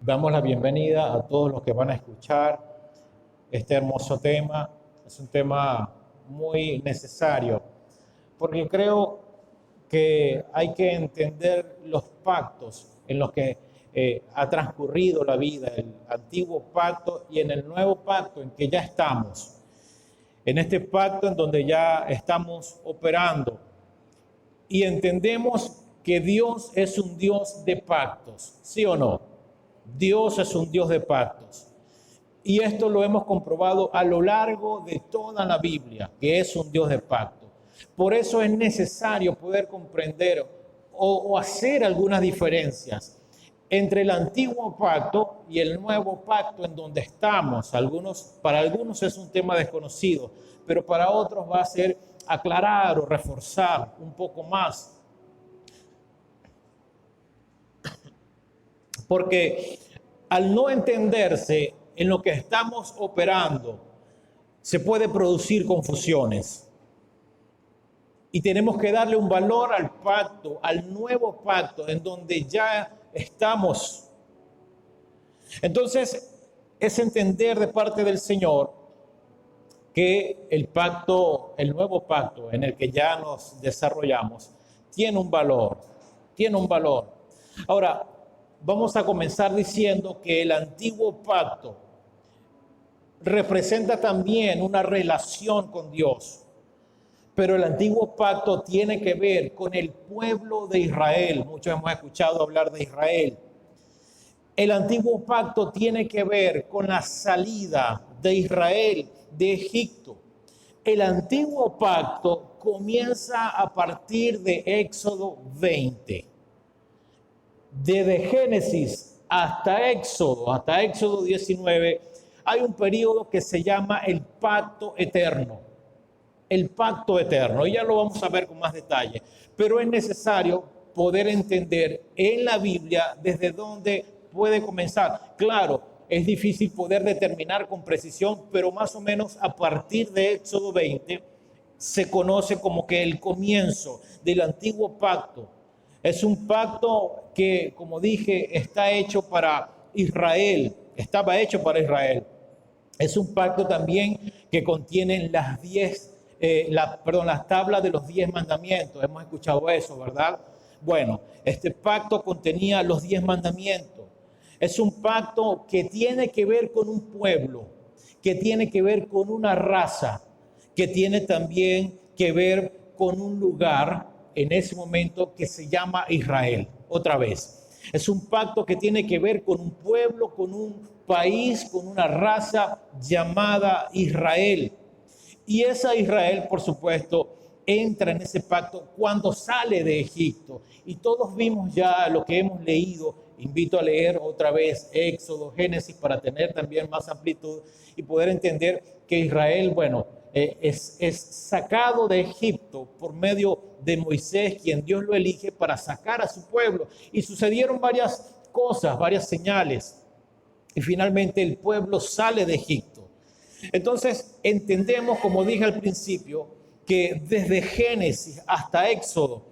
Damos la bienvenida a todos los que van a escuchar este hermoso tema. Es un tema muy necesario, porque creo que hay que entender los pactos en los que ha transcurrido la vida, el antiguo pacto y en el nuevo pacto en que ya estamos. En este pacto en donde ya estamos operando y entendemos que Dios es un Dios de pactos, ¿sí o no? Dios es un Dios de pactos. Y esto lo hemos comprobado a lo largo de toda la Biblia, que es un Dios de pacto. Por eso es necesario poder comprender o hacer algunas diferencias entre el antiguo pacto y el nuevo pacto en donde estamos. Para algunos es un tema desconocido, pero para otros va a ser aclarar o reforzar un poco más. Porque al no entenderse en lo que estamos operando, se puede producir confusiones. Y tenemos que darle un valor al pacto, al nuevo pacto, en donde ya estamos. Entonces, es entender de parte del Señor que el pacto, el nuevo pacto en el que ya nos desarrollamos, tiene un valor, tiene un valor. Ahora, vamos a comenzar diciendo que el antiguo pacto representa también una relación con Dios. Pero el antiguo pacto tiene que ver con el pueblo de Israel. Muchos hemos escuchado hablar de Israel. El antiguo pacto tiene que ver con la salida de Israel de Egipto. El antiguo pacto comienza a partir de Éxodo 20. Desde Génesis hasta Éxodo 19, hay un periodo que se llama el pacto eterno. El pacto eterno, y ya lo vamos a ver con más detalle, pero es necesario poder entender en la Biblia desde dónde puede comenzar. Claro, es difícil poder determinar con precisión, pero más o menos a partir de Éxodo 20 se conoce como que el comienzo del antiguo pacto. Es un pacto que, como dije, está hecho para Israel, estaba hecho para Israel. Es un pacto también que contiene las tablas de los 10 mandamientos. Hemos escuchado eso, ¿verdad? Bueno, este pacto contenía los 10 mandamientos. Es un pacto que tiene que ver con un pueblo, que tiene que ver con una raza, que tiene también que ver con un lugar en ese momento que se llama Israel. Otra vez, es un pacto que tiene que ver con un pueblo, con un país, con una raza llamada Israel. Y esa Israel, por supuesto, entra en ese pacto cuando sale de Egipto. Y todos vimos ya lo que hemos leído. Invito a leer otra vez Éxodo, Génesis, para tener también más amplitud y poder entender que Israel, es sacado de Egipto por medio de Moisés, quien Dios lo elige para sacar a su pueblo. Y sucedieron varias cosas, varias señales. Y finalmente el pueblo sale de Egipto. Entonces entendemos, como dije al principio, que desde Génesis hasta Éxodo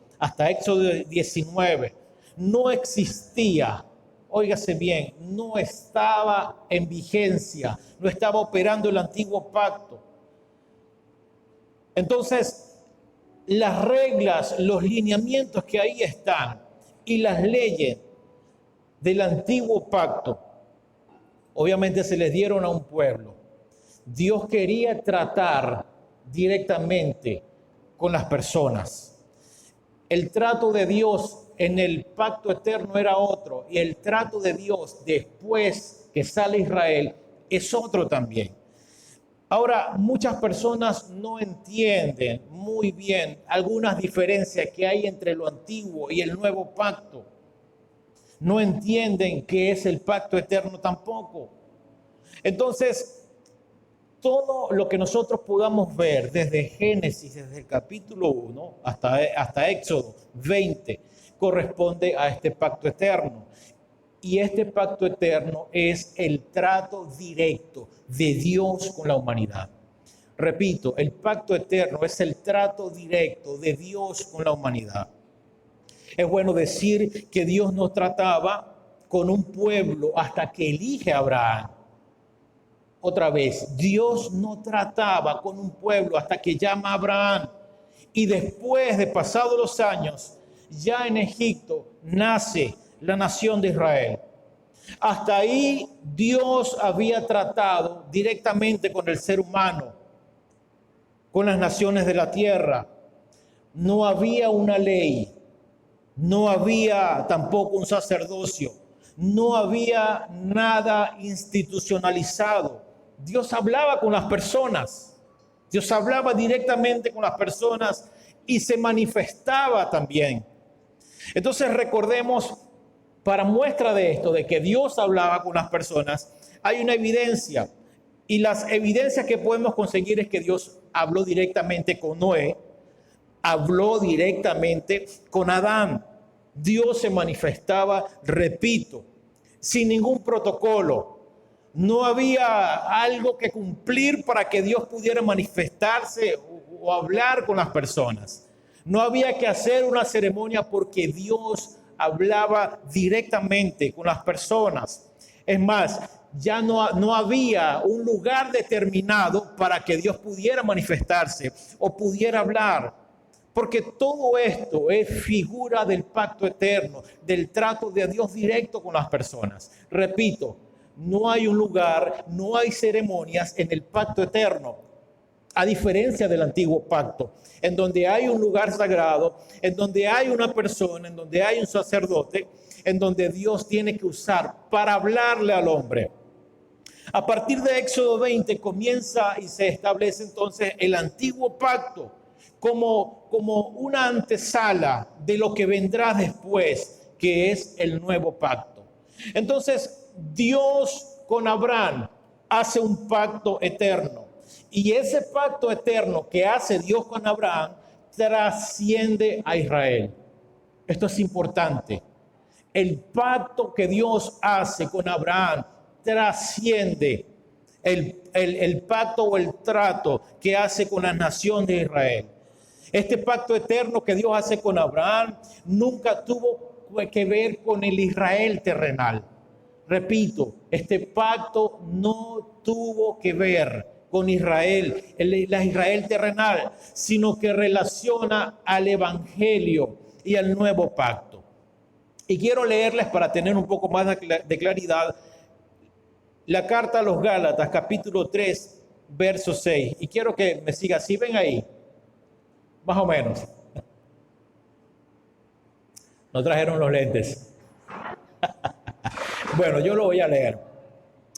19, no existía, óigase bien, no estaba en vigencia, no estaba operando el antiguo pacto. Entonces, las reglas, los lineamientos que ahí están y las leyes del antiguo pacto, obviamente se les dieron a un pueblo. Dios quería tratar directamente con las personas. El trato de Dios en el pacto eterno era otro, y el trato de Dios después que sale Israel es otro también. Ahora, muchas personas no entienden muy bien algunas diferencias que hay entre lo antiguo y el nuevo pacto. No entienden qué es el pacto eterno tampoco. Entonces, todo lo que nosotros podamos ver desde Génesis, desde el capítulo 1 hasta Éxodo 20, corresponde a este pacto eterno. Y este pacto eterno es el trato directo de Dios con la humanidad. Repito, el pacto eterno es el trato directo de Dios con la humanidad. Es bueno decir que Dios nos trataba con un pueblo hasta que elige a Abraham. Otra vez, Dios no trataba con un pueblo hasta que llama a Abraham. Y después de pasados los años, ya en Egipto nace la nación de Israel. Hasta ahí Dios había tratado directamente con el ser humano, con las naciones de la tierra. No había una ley, no había tampoco un sacerdocio, no había nada institucionalizado. Dios hablaba con las personas, Dios hablaba directamente con las personas y se manifestaba también. Entonces recordemos, para muestra de esto, de que Dios hablaba con las personas, hay una evidencia. Y las evidencias que podemos conseguir es que Dios habló directamente con Noé, habló directamente con Adán. Dios se manifestaba, repito, sin ningún protocolo. No había algo que cumplir para que Dios pudiera manifestarse o hablar con las personas. No había que hacer una ceremonia porque Dios hablaba directamente con las personas. Es más, ya no había un lugar determinado para que Dios pudiera manifestarse o pudiera hablar. Porque todo esto es figura del pacto eterno, del trato de Dios directo con las personas. Repito, no hay un lugar, no hay ceremonias en el pacto eterno. A diferencia del antiguo pacto, en donde hay un lugar sagrado, en donde hay una persona, en donde hay un sacerdote, en donde Dios tiene que usar para hablarle al hombre. A partir de Éxodo 20 comienza y se establece entonces el antiguo pacto como una antesala de lo que vendrá después, que es el nuevo pacto. Entonces, Dios con Abraham hace un pacto eterno. Y ese pacto eterno que hace Dios con Abraham trasciende a Israel. Esto es importante. El pacto que Dios hace con Abraham trasciende el pacto o el trato que hace con la nación de Israel. Este pacto eterno que Dios hace con Abraham nunca tuvo que ver con el Israel terrenal. Repito, este pacto no tuvo que ver con Israel, la Israel terrenal, sino que relaciona al Evangelio y al nuevo pacto. Y quiero leerles para tener un poco más de claridad la carta a los Gálatas, capítulo 3, verso 6. Y quiero que me sigan, ¿sí ven ahí? Más o menos. No trajeron los lentes. Bueno, yo lo voy a leer.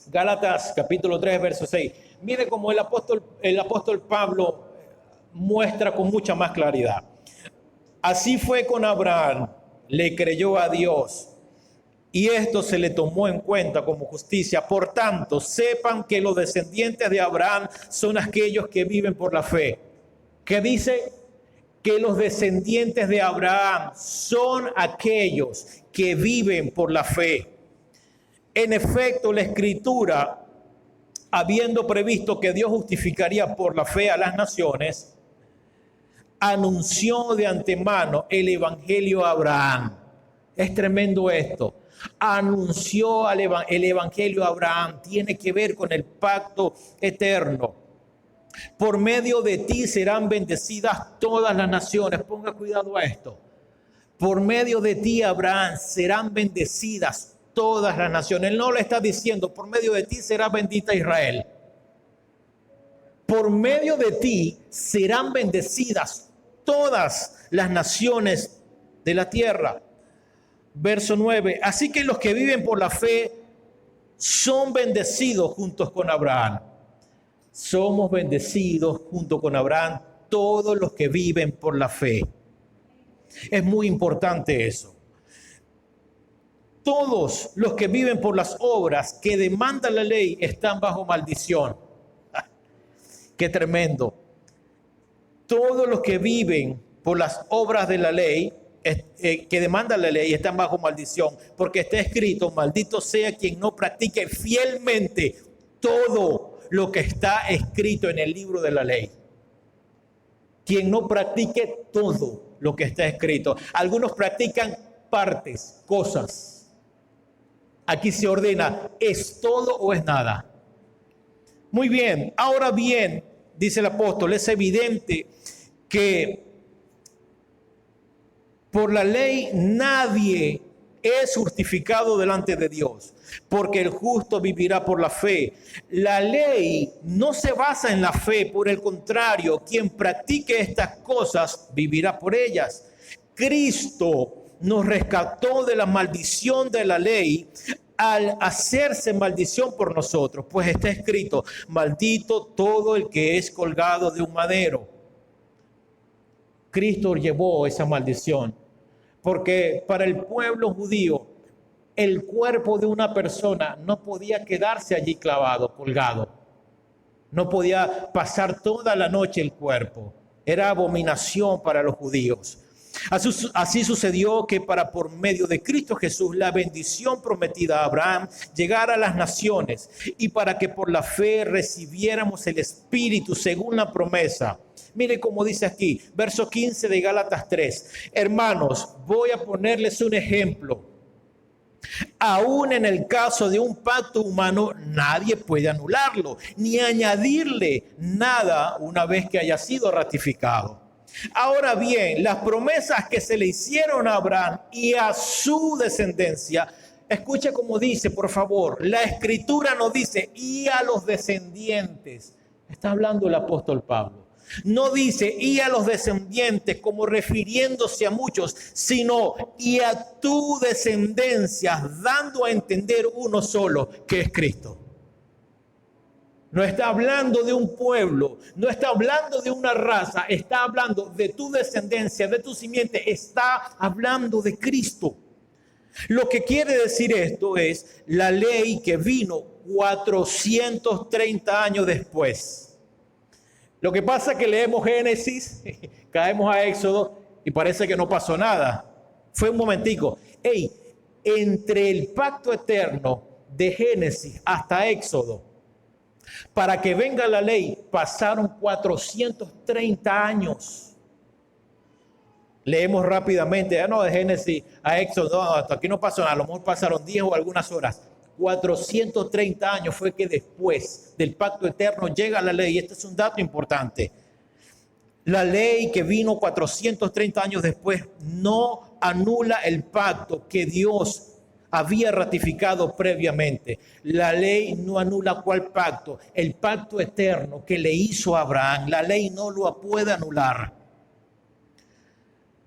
Gálatas, capítulo 3, verso 6. Mire cómo el apóstol Pablo muestra con mucha más claridad. Así fue con Abraham, le creyó a Dios y esto se le tomó en cuenta como justicia. Por tanto, sepan que los descendientes de Abraham son aquellos que viven por la fe. ¿Qué dice? Que los descendientes de Abraham son aquellos que viven por la fe. En efecto, la Escritura, habiendo previsto que Dios justificaría por la fe a las naciones, anunció de antemano el Evangelio a Abraham. Es tremendo esto. Anunció el Evangelio a Abraham. Tiene que ver con el pacto eterno. Por medio de ti serán bendecidas todas las naciones. Ponga cuidado a esto. Por medio de ti, Abraham, serán bendecidas todas las naciones. Él no le está diciendo, por medio de ti será bendita Israel. Por medio de ti serán bendecidas todas las naciones de la tierra. Verso 9. Así que los que viven por la fe son bendecidos juntos con Abraham. Somos bendecidos junto con Abraham todos los que viven por la fe. Es muy importante eso. Todos los que viven por las obras que demanda la ley están bajo maldición. Qué tremendo. Todos los que viven por las obras de la ley, que demanda la ley, están bajo maldición. Porque está escrito, maldito sea quien no practique fielmente todo lo que está escrito en el libro de la ley. Quien no practique todo lo que está escrito. Algunos practican partes, cosas. Aquí se ordena, ¿es todo o es nada? Muy bien, ahora bien, dice el apóstol, es evidente que por la ley nadie es justificado delante de Dios, porque el justo vivirá por la fe. La ley no se basa en la fe, por el contrario, quien practique estas cosas vivirá por ellas. Cristo nos rescató de la maldición de la ley al hacerse maldición por nosotros, pues está escrito, maldito todo el que es colgado de un madero. Cristo llevó esa maldición, porque para el pueblo judío el cuerpo de una persona no podía quedarse allí clavado, colgado. No podía pasar toda la noche el cuerpo. Era abominación para los judíos. Así sucedió que para por medio de Cristo Jesús la bendición prometida a Abraham llegara a las naciones y para que por la fe recibiéramos el Espíritu según la promesa. Mire cómo dice aquí, verso 15 de Gálatas 3. Hermanos, voy a ponerles un ejemplo. Aún en el caso de un pacto humano, nadie puede anularlo, ni añadirle nada una vez que haya sido ratificado. Ahora bien, las promesas que se le hicieron a Abraham y a su descendencia, escuche cómo dice, por favor, la escritura no dice y a los descendientes. Está hablando el apóstol Pablo. No dice y a los descendientes como refiriéndose a muchos, sino y a tu descendencia, dando a entender uno solo, que es Cristo. No está hablando de un pueblo, no está hablando de una raza, está hablando de tu descendencia, de tu simiente, está hablando de Cristo. Lo que quiere decir esto es la ley que vino 430 años después. Lo que pasa es que leemos Génesis, caemos a Éxodo y parece que no pasó nada. Fue un momentico. Entre el pacto eterno de Génesis hasta Éxodo, para que venga la ley, pasaron 430 años. Leemos rápidamente, de Génesis a Éxodo, hasta aquí no pasó nada, a lo mejor pasaron 10 o algunas horas. 430 años fue que después del pacto eterno llega la ley. Este es un dato importante. La ley que vino 430 años después no anula el pacto que Dios había ratificado previamente. La ley no anula cuál pacto, el pacto eterno que le hizo a Abraham. La ley no lo puede anular.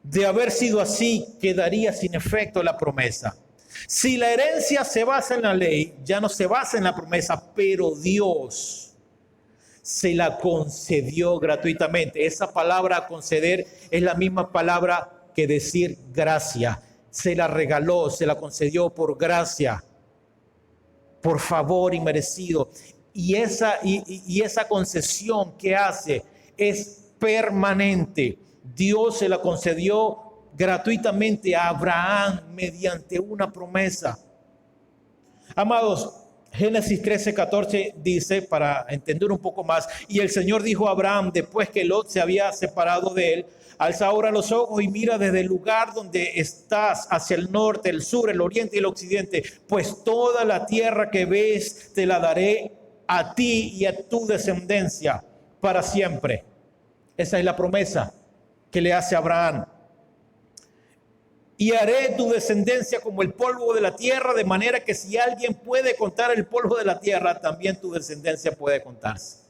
De haber sido así, quedaría sin efecto la promesa. Si la herencia se basa en la ley, ya no se basa en la promesa, pero Dios se la concedió gratuitamente. Esa palabra conceder es la misma palabra que decir gracia. Se la regaló, se la concedió por gracia, por favor inmerecido. Y esa concesión que hace es permanente. Dios se la concedió gratuitamente a Abraham mediante una promesa. Amados, Génesis 13:14 dice, para entender un poco más, y el Señor dijo a Abraham, después que Lot se había separado de él, alza ahora los ojos y mira desde el lugar donde estás hacia el norte, el sur, el oriente y el occidente, pues toda la tierra que ves te la daré a ti y a tu descendencia para siempre. Esa es la promesa que le hace a Abraham. Y haré tu descendencia como el polvo de la tierra, de manera que si alguien puede contar el polvo de la tierra, también tu descendencia puede contarse.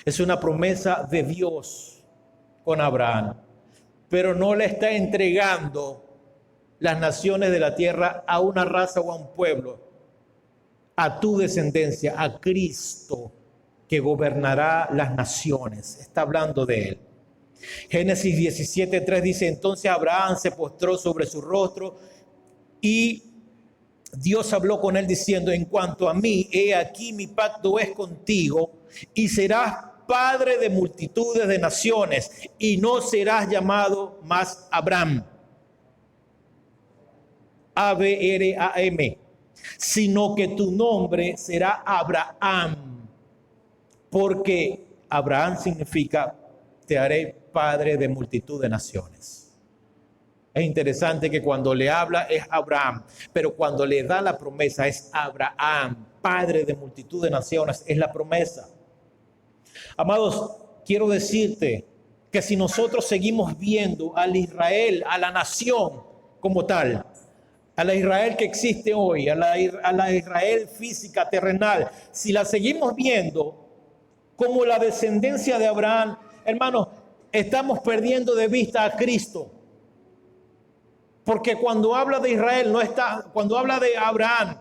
Es una promesa de Dios con Abraham, pero no le está entregando las naciones de la tierra a una raza o a un pueblo, a tu descendencia, a Cristo, que gobernará las naciones. Está hablando de él. Génesis 17:3 dice, entonces Abraham se postró sobre su rostro y Dios habló con él diciendo, en cuanto a mí, he aquí mi pacto es contigo y serás padre de multitudes de naciones y no serás llamado más Abraham, A-B-R-A-M, sino que tu nombre será Abraham, porque Abraham significa te haré padre de multitud de naciones. Es interesante que cuando le habla es Abraham, pero cuando le da la promesa es Abraham, padre de multitud de naciones, es la promesa. Amados, quiero decirte que si nosotros seguimos viendo al Israel, a la nación como tal, a la Israel que existe hoy, a la Israel física, terrenal, si la seguimos viendo como la descendencia de Abraham, hermanos, estamos perdiendo de vista a Cristo. Porque cuando habla de Israel, cuando habla de Abraham,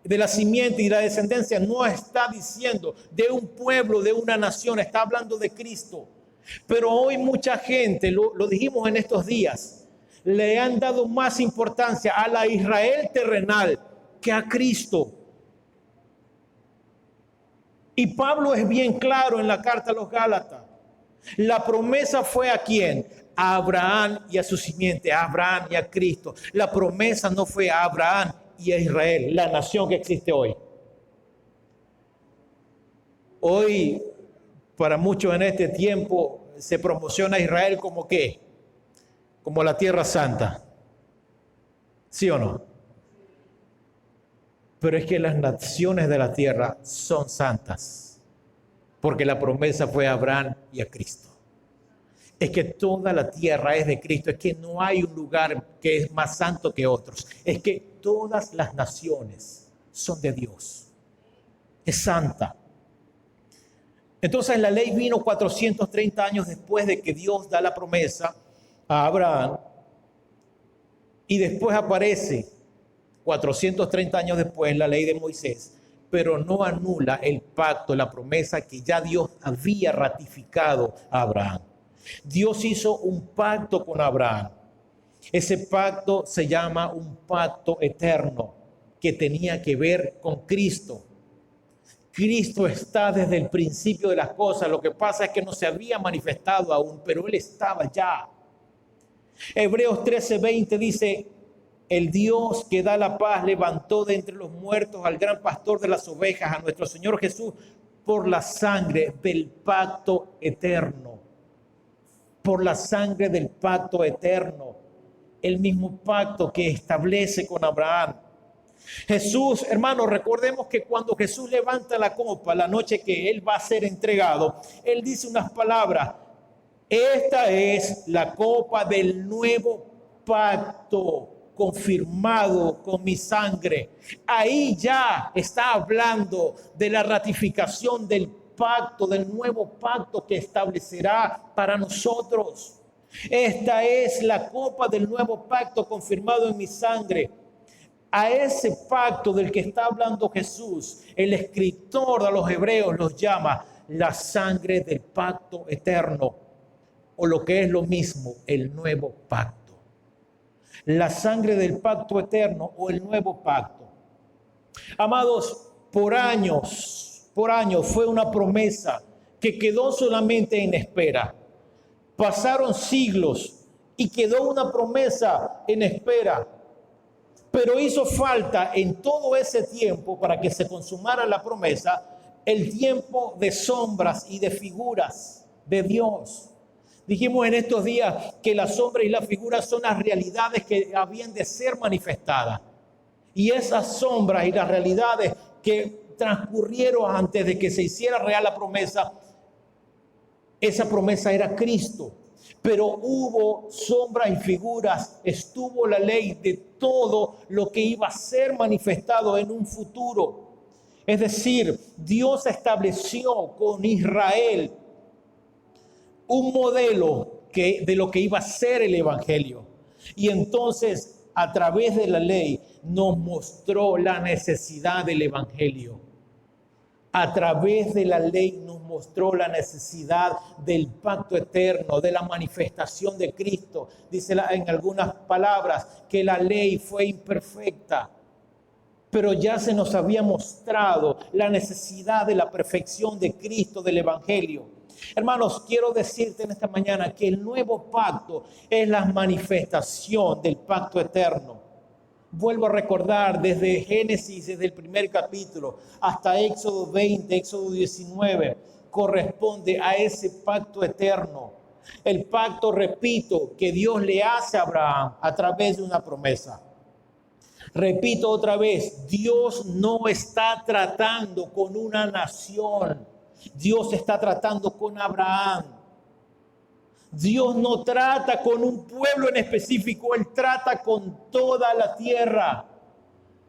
de la simiente y la descendencia, no está diciendo de un pueblo, de una nación, está hablando de Cristo. Pero hoy mucha gente, lo dijimos en estos días, le han dado más importancia a la Israel terrenal que a Cristo. Y Pablo es bien claro en la carta a los Gálatas. La promesa fue ¿a quién? A Abraham y a su simiente, a Abraham y a Cristo. La promesa no fue a Abraham y a Israel, la nación que existe hoy. Hoy, para muchos en este tiempo, se promociona a Israel como ¿qué? Como la tierra santa. ¿Sí o no? Pero es que las naciones de la tierra son santas, porque la promesa fue a Abraham y a Cristo. Es que toda la tierra es de Cristo, es que no hay un lugar que es más santo que otros, es que todas las naciones son de Dios, es santa. Entonces la ley vino 430 años después de que Dios da la promesa a Abraham, y después aparece 430 años después la ley de Moisés, pero no anula el pacto, la promesa que ya Dios había ratificado a Abraham. Dios hizo un pacto con Abraham. Ese pacto se llama un pacto eterno que tenía que ver con Cristo. Cristo está desde el principio de las cosas. Lo que pasa es que no se había manifestado aún, pero Él estaba ya. Hebreos 13:20 dice: el Dios que da la paz levantó de entre los muertos al gran pastor de las ovejas, a nuestro Señor Jesús, por la sangre del pacto eterno. Por la sangre del pacto eterno. El mismo pacto que establece con Abraham. Jesús, hermanos, recordemos que cuando Jesús levanta la copa, la noche que Él va a ser entregado, Él dice unas palabras: esta es la copa del nuevo pacto confirmado con mi sangre. Ahí ya está hablando de la ratificación del pacto, del nuevo pacto que establecerá para nosotros. Esta es la copa del nuevo pacto confirmado en mi sangre. A ese pacto del que está hablando Jesús, el escritor de los Hebreos los llama la sangre del pacto eterno, o lo que es lo mismo, el nuevo pacto. La sangre del pacto eterno o el nuevo pacto. Amados, por años fue una promesa que quedó solamente en espera. Pasaron siglos y quedó una promesa en espera. Pero hizo falta en todo ese tiempo, para que se consumara la promesa, el tiempo de sombras y de figuras de Dios. Dijimos en estos días que las sombras y las figuras son las realidades que habían de ser manifestadas. Y esas sombras y las realidades que transcurrieron antes de que se hiciera real la promesa, esa promesa era Cristo. Pero hubo sombras y figuras, estuvo la ley de todo lo que iba a ser manifestado en un futuro. Es decir, Dios estableció con Israel un modelo de lo que iba a ser el evangelio. Y entonces, a través de la ley, nos mostró la necesidad del evangelio. A través de la ley nos mostró la necesidad del pacto eterno, de la manifestación de Cristo. Dice en algunas palabras que la ley fue imperfecta, pero ya se nos había mostrado la necesidad de la perfección de Cristo, del evangelio. Hermanos, quiero decirte en esta mañana que el nuevo pacto es la manifestación del pacto eterno. Vuelvo a recordar desde Génesis, desde el primer capítulo, hasta Éxodo 20, Éxodo 19, corresponde a ese pacto eterno. El pacto, repito, que Dios le hace a Abraham a través de una promesa. Repito otra vez, Dios no está tratando con una nación. Dios está tratando con Abraham. Dios no trata con un pueblo en específico, Él trata con toda la tierra.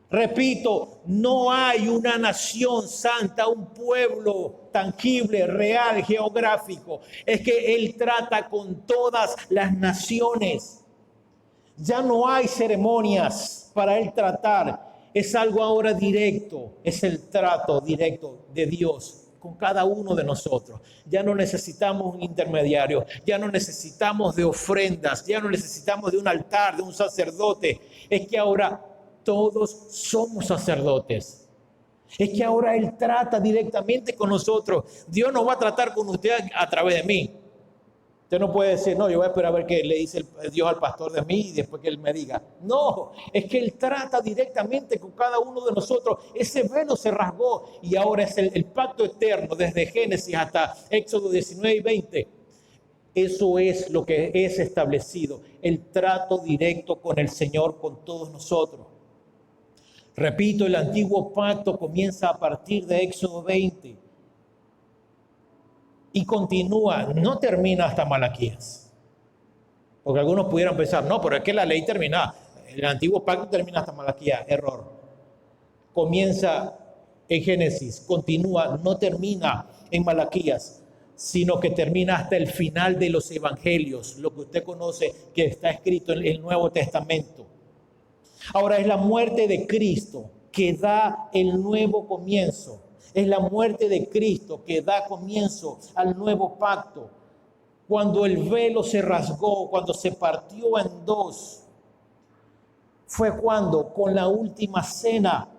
Repito, no hay una nación santa, un pueblo tangible, real, geográfico. Es que Él trata con todas las naciones. Ya no hay ceremonias para Él tratar. Es algo ahora directo. Es el trato directo de Dios con cada uno de nosotros. Ya no necesitamos un intermediario. Ya no necesitamos de ofrendas. Ya no necesitamos de un altar, de un sacerdote. Es que ahora todos somos sacerdotes. Es que ahora Él trata directamente con nosotros. Dios no va a tratar con usted a través de mí. Usted no puede decir, no, yo voy a esperar a ver qué le dice Dios al pastor de mí y después que Él me diga. No, es que Él trata directamente con cada uno de nosotros. Ese velo se rasgó y ahora es el pacto eterno desde Génesis hasta Éxodo 19 y 20. Eso es lo que es establecido, el trato directo con el Señor, con todos nosotros. Repito, el antiguo pacto comienza a partir de Éxodo 20. Y continúa, no termina hasta Malaquías. Porque algunos pudieran pensar, no, pero es que la ley termina, el antiguo pacto termina hasta Malaquías. Error. Comienza en Génesis, continúa, no termina en Malaquías, sino que termina hasta el final de los evangelios, lo que usted conoce que está escrito en el Nuevo Testamento. Ahora es la muerte de Cristo que da el nuevo comienzo. Es la muerte de Cristo que da comienzo al nuevo pacto. Cuando el velo se rasgó, cuando se partió en dos, fue cuando con la última cena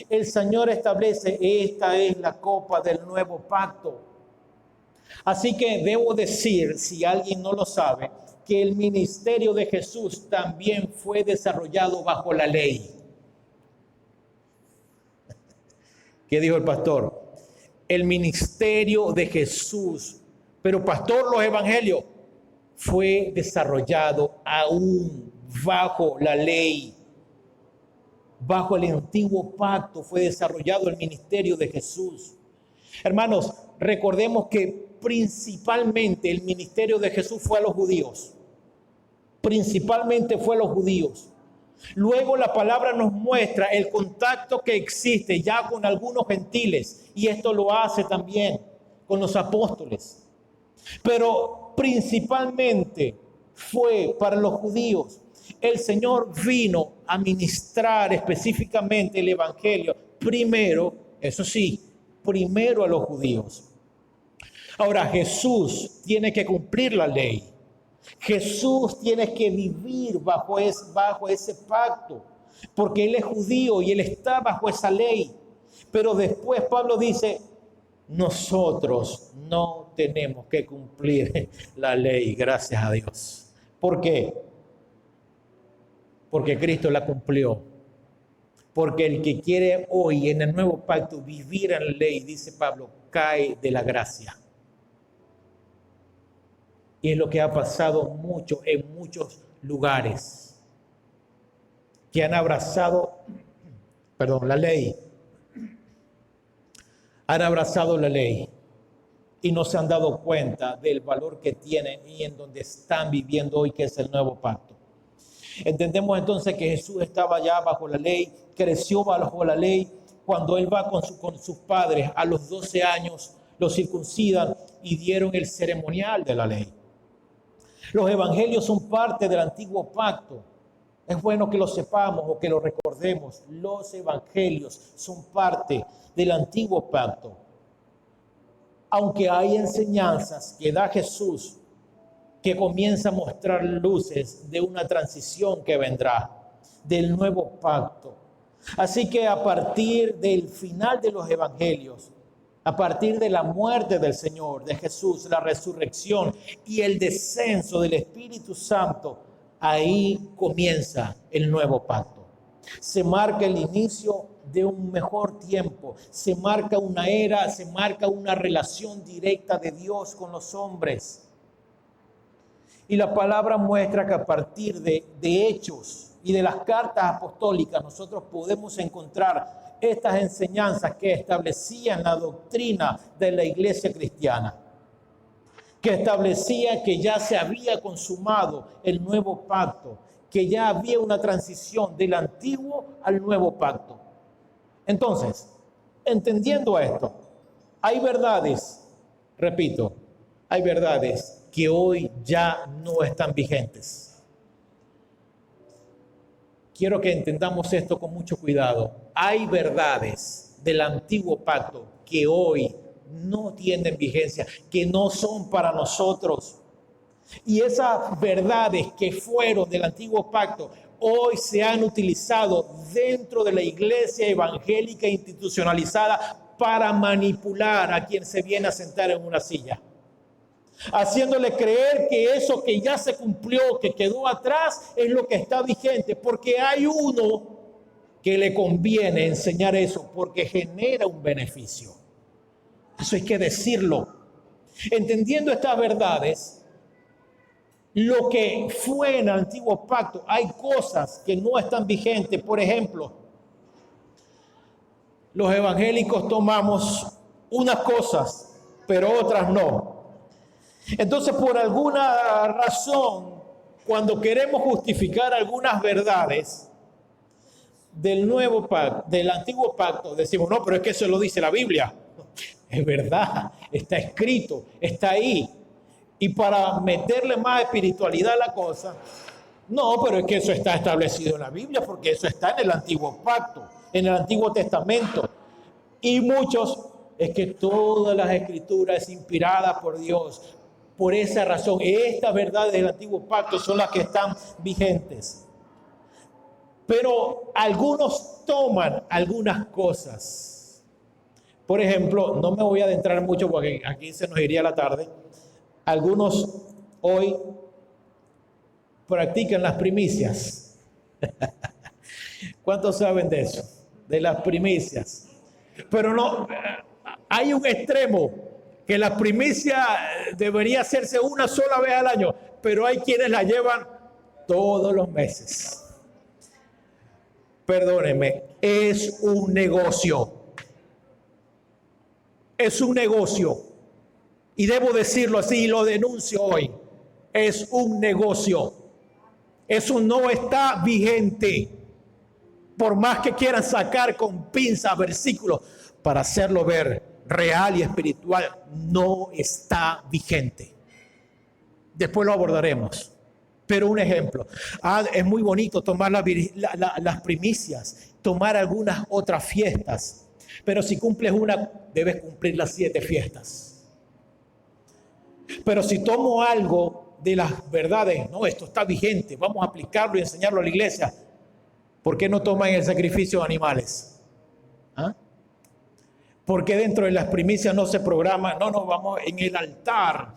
el Señor establece, esta es la copa del nuevo pacto. Así que debo decir, si alguien no lo sabe, que el ministerio de Jesús también fue desarrollado bajo la ley. ¿Qué dijo el pastor? El ministerio de Jesús, pero pastor, los evangelios, fue desarrollado aún bajo la ley. Bajo el antiguo pacto fue desarrollado el ministerio de Jesús. Hermanos, recordemos que principalmente el ministerio de Jesús fue a los judíos. Principalmente fue a los judíos. Luego la palabra nos muestra el contacto que existe ya con algunos gentiles, y esto lo hace también con los apóstoles. Pero principalmente fue para los judíos. El Señor vino a ministrar específicamente el evangelio primero, eso sí, primero a los judíos. Ahora Jesús tiene que cumplir la ley. Jesús tiene que vivir bajo ese pacto, porque Él es judío y Él está bajo esa ley. Pero después Pablo dice, nosotros no tenemos que cumplir la ley, gracias a Dios. ¿Por qué? Porque Cristo la cumplió. Porque el que quiere hoy en el nuevo pacto vivir en la ley, dice Pablo, cae de la gracia. Y es lo que ha pasado mucho en muchos lugares que han abrazado, la ley. Han abrazado la ley y no se han dado cuenta del valor que tienen y en donde están viviendo hoy, que es el nuevo pacto. Entendemos entonces que Jesús estaba ya bajo la ley, creció bajo la ley. Cuando Él va con sus padres a los 12 años, los circuncidan y dieron el ceremonial de la ley. Los evangelios son parte del antiguo pacto. Es bueno que lo sepamos o que lo recordemos. Los evangelios son parte del antiguo pacto. Aunque hay enseñanzas que da Jesús que comienza a mostrar luces de una transición que vendrá, del nuevo pacto. Así que a partir del final de los evangelios, a partir de la muerte del Señor, de Jesús, la resurrección y el descenso del Espíritu Santo, ahí comienza el nuevo pacto. Se marca el inicio de un mejor tiempo, se marca una era, se marca una relación directa de Dios con los hombres. Y la palabra muestra que a partir de hechos y de las cartas apostólicas nosotros podemos encontrar estas enseñanzas que establecían la doctrina de la iglesia cristiana, que establecía que ya se había consumado el nuevo pacto, que ya había una transición del antiguo al nuevo pacto. Entonces, entendiendo esto, hay verdades, repito, hay verdades que hoy ya no están vigentes. Quiero que entendamos esto con mucho cuidado. Hay verdades del antiguo pacto que hoy no tienen vigencia, que no son para nosotros. Y esas verdades que fueron del antiguo pacto hoy se han utilizado dentro de la iglesia evangélica institucionalizada para manipular a quien se viene a sentar en una silla, haciéndole creer que eso que ya se cumplió, que quedó atrás, es lo que está vigente, porque hay uno que le conviene enseñar eso, porque genera un beneficio. Eso hay que decirlo. Entendiendo estas verdades, lo que fue en el antiguo pacto, hay cosas que no están vigentes. Por ejemplo, los evangélicos tomamos unas cosas, pero otras no. Entonces, por alguna razón, cuando queremos justificar algunas verdades del nuevo pacto, del antiguo pacto, decimos, no, pero es que eso lo dice la Biblia. Es verdad, está escrito, está ahí. Y para meterle más espiritualidad a la cosa, no, pero es que eso está establecido en la Biblia, porque eso está en el antiguo pacto, en el Antiguo Testamento. Y muchos, es que todas las escrituras inspiradas por Dios. Por esa razón, estas verdades del antiguo pacto son las que están vigentes. Pero algunos toman algunas cosas. Por ejemplo, no me voy a adentrar mucho porque aquí se nos iría la tarde. Algunos hoy practican las primicias. ¿Cuántos saben de eso? De las primicias. Pero no, hay un extremo que la primicia debería hacerse una sola vez al año, pero hay quienes la llevan todos los meses. Perdónenme, es un negocio. Es un negocio. Y debo decirlo así, y lo denuncio hoy. Es un negocio. Eso no está vigente. Por más que quieran sacar con pinzas versículos para hacerlo ver real y espiritual, no está vigente. Después lo abordaremos. Pero un ejemplo. Es muy bonito tomar las primicias, tomar algunas otras fiestas. Pero si cumples una, debes cumplir las 7 fiestas. Pero si tomo algo de las verdades, no, esto está vigente, vamos a aplicarlo y enseñarlo a la iglesia. ¿Por qué no toman el sacrificio de animales? ¿Ah? ¿Por qué dentro de las primicias no se programa? No, vamos en el altar,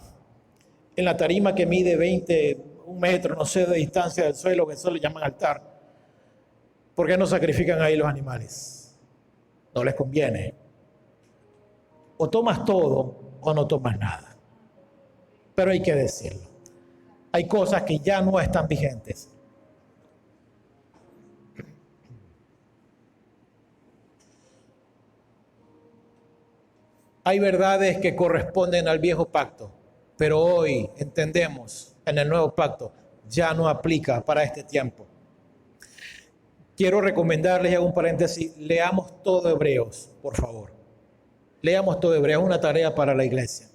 en la tarima que mide 1 metro, no sé, de distancia del suelo, que eso le llaman altar. ¿Por qué no sacrifican ahí los animales? No les conviene. O tomas todo o no tomas nada. Pero hay que decirlo. Hay cosas que ya no están vigentes. Hay verdades que corresponden al viejo pacto, pero hoy entendemos en el nuevo pacto ya no aplica para este tiempo. Quiero recomendarles, hago un paréntesis, leamos todo Hebreos, por favor. Leamos todo Hebreos, es una tarea para la iglesia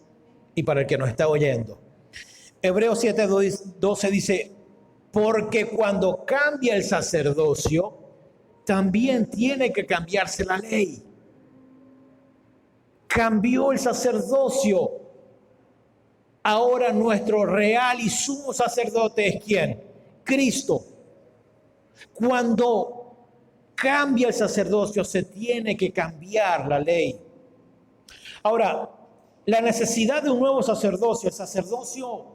y para el que nos está oyendo. Hebreos 7:12 dice, porque cuando cambia el sacerdocio, también tiene que cambiarse la ley. Cambió el sacerdocio. Ahora nuestro real y sumo sacerdote es ¿quién? Cristo. Cuando cambia el sacerdocio, se tiene que cambiar la ley. Ahora, la necesidad de un nuevo sacerdocio, el sacerdocio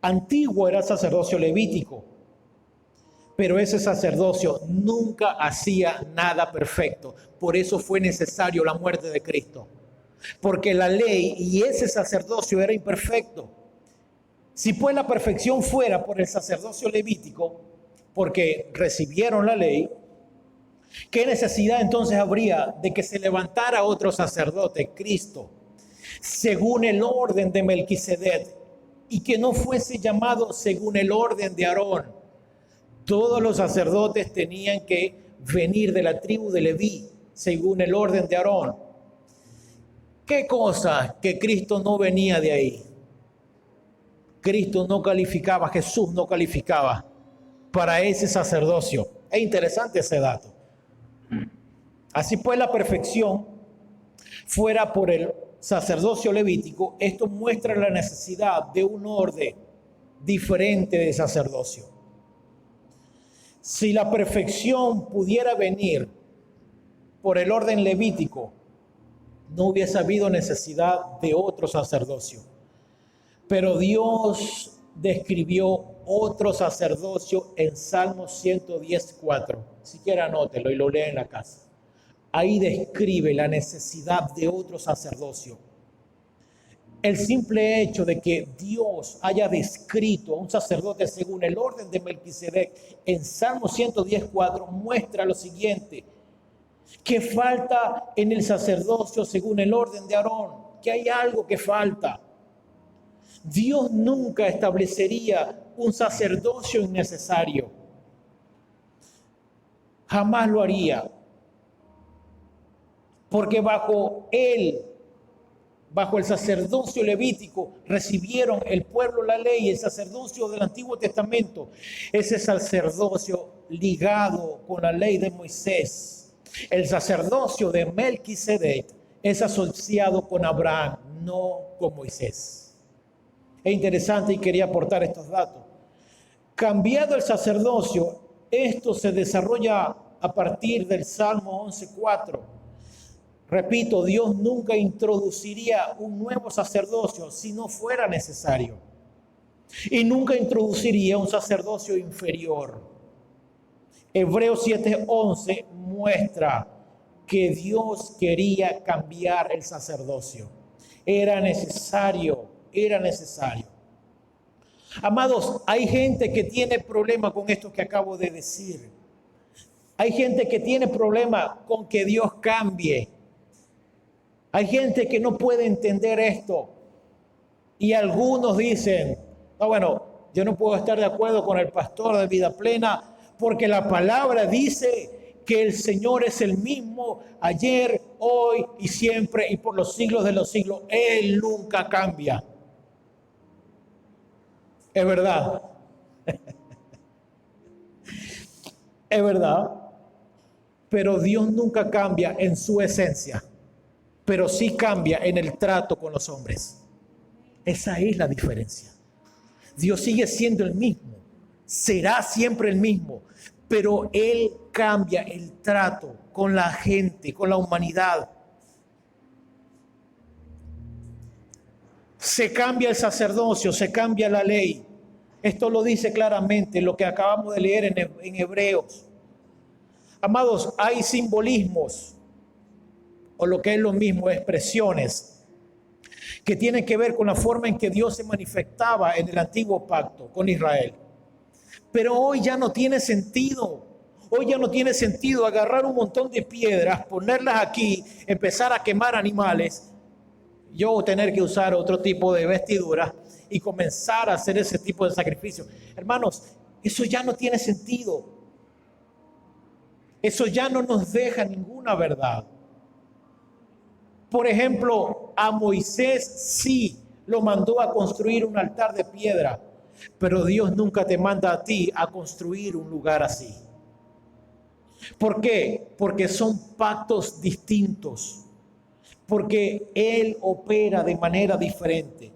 antiguo era el sacerdocio levítico, pero ese sacerdocio nunca hacía nada perfecto. Por eso fue necesario la muerte de Cristo. Porque la ley y ese sacerdocio era imperfecto. Si pues la perfección fuera por el sacerdocio levítico, porque recibieron la ley, ¿qué necesidad entonces habría de que se levantara otro sacerdote, Cristo, según el orden de Melquisedec, y que no fuese llamado según el orden de Aarón? Todos los sacerdotes tenían que venir de la tribu de Leví, según el orden de Aarón. ¿Qué cosa que Cristo no venía de ahí? Cristo no calificaba, Jesús no calificaba para ese sacerdocio. Es interesante ese dato. Así pues, la perfección fuera por el sacerdocio levítico, esto muestra la necesidad de un orden diferente de sacerdocio. Si la perfección pudiera venir por el orden levítico, no hubiese habido necesidad de otro sacerdocio. Pero Dios describió otro sacerdocio en Salmos 110:4. Si quiere anótelo y lo lee en la casa. Ahí describe la necesidad de otro sacerdocio. El simple hecho de que Dios haya descrito a un sacerdote según el orden de Melquisedec en Salmos 110:4 muestra lo siguiente: que falta en el sacerdocio según el orden de Aarón, que hay algo que falta. Dios nunca establecería un sacerdocio innecesario. Jamás lo haría. Porque bajo el sacerdocio levítico recibieron el pueblo la ley, el sacerdocio del Antiguo Testamento. Ese sacerdocio ligado con la ley de Moisés. El sacerdocio de Melquisedec es asociado con Abraham, no con Moisés. Es interesante y quería aportar estos datos. Cambiado el sacerdocio, esto se desarrolla a partir del Salmo 11:4. Repito, Dios nunca introduciría un nuevo sacerdocio si no fuera necesario. Y nunca introduciría un sacerdocio inferior. Hebreos 7:11 muestra que Dios quería cambiar el sacerdocio. Era necesario. Amados, hay gente que tiene problema con esto que acabo de decir. Hay gente que tiene problema con que Dios cambie. Hay gente que no puede entender esto. Y algunos dicen, no, bueno, yo no puedo estar de acuerdo con el pastor de Vida Plena porque la palabra dice que el Señor es el mismo ayer, hoy y siempre y por los siglos de los siglos. Él nunca cambia. Es verdad. Es verdad. Pero Dios nunca cambia en su esencia. Pero sí cambia en el trato con los hombres. Esa es la diferencia. Dios sigue siendo el mismo. Será siempre el mismo. Pero Él cambia el trato con la gente, con la humanidad. Se cambia el sacerdocio, se cambia la ley. Esto lo dice claramente lo que acabamos de leer en Hebreos. Amados, hay simbolismos, o lo que es lo mismo, expresiones, que tienen que ver con la forma en que Dios se manifestaba en el antiguo pacto con Israel. Pero hoy ya no tiene sentido. Hoy ya no tiene sentido agarrar un montón de piedras, ponerlas aquí, empezar a quemar animales, yo tener que usar otro tipo de vestiduras y comenzar a hacer ese tipo de sacrificio. Hermanos, eso ya no tiene sentido. Eso ya no nos deja ninguna verdad. Por ejemplo, a Moisés sí lo mandó a construir un altar de piedra, pero Dios nunca te manda a ti a construir un lugar así. ¿Por qué? Porque son pactos distintos. Porque Él opera de manera diferente.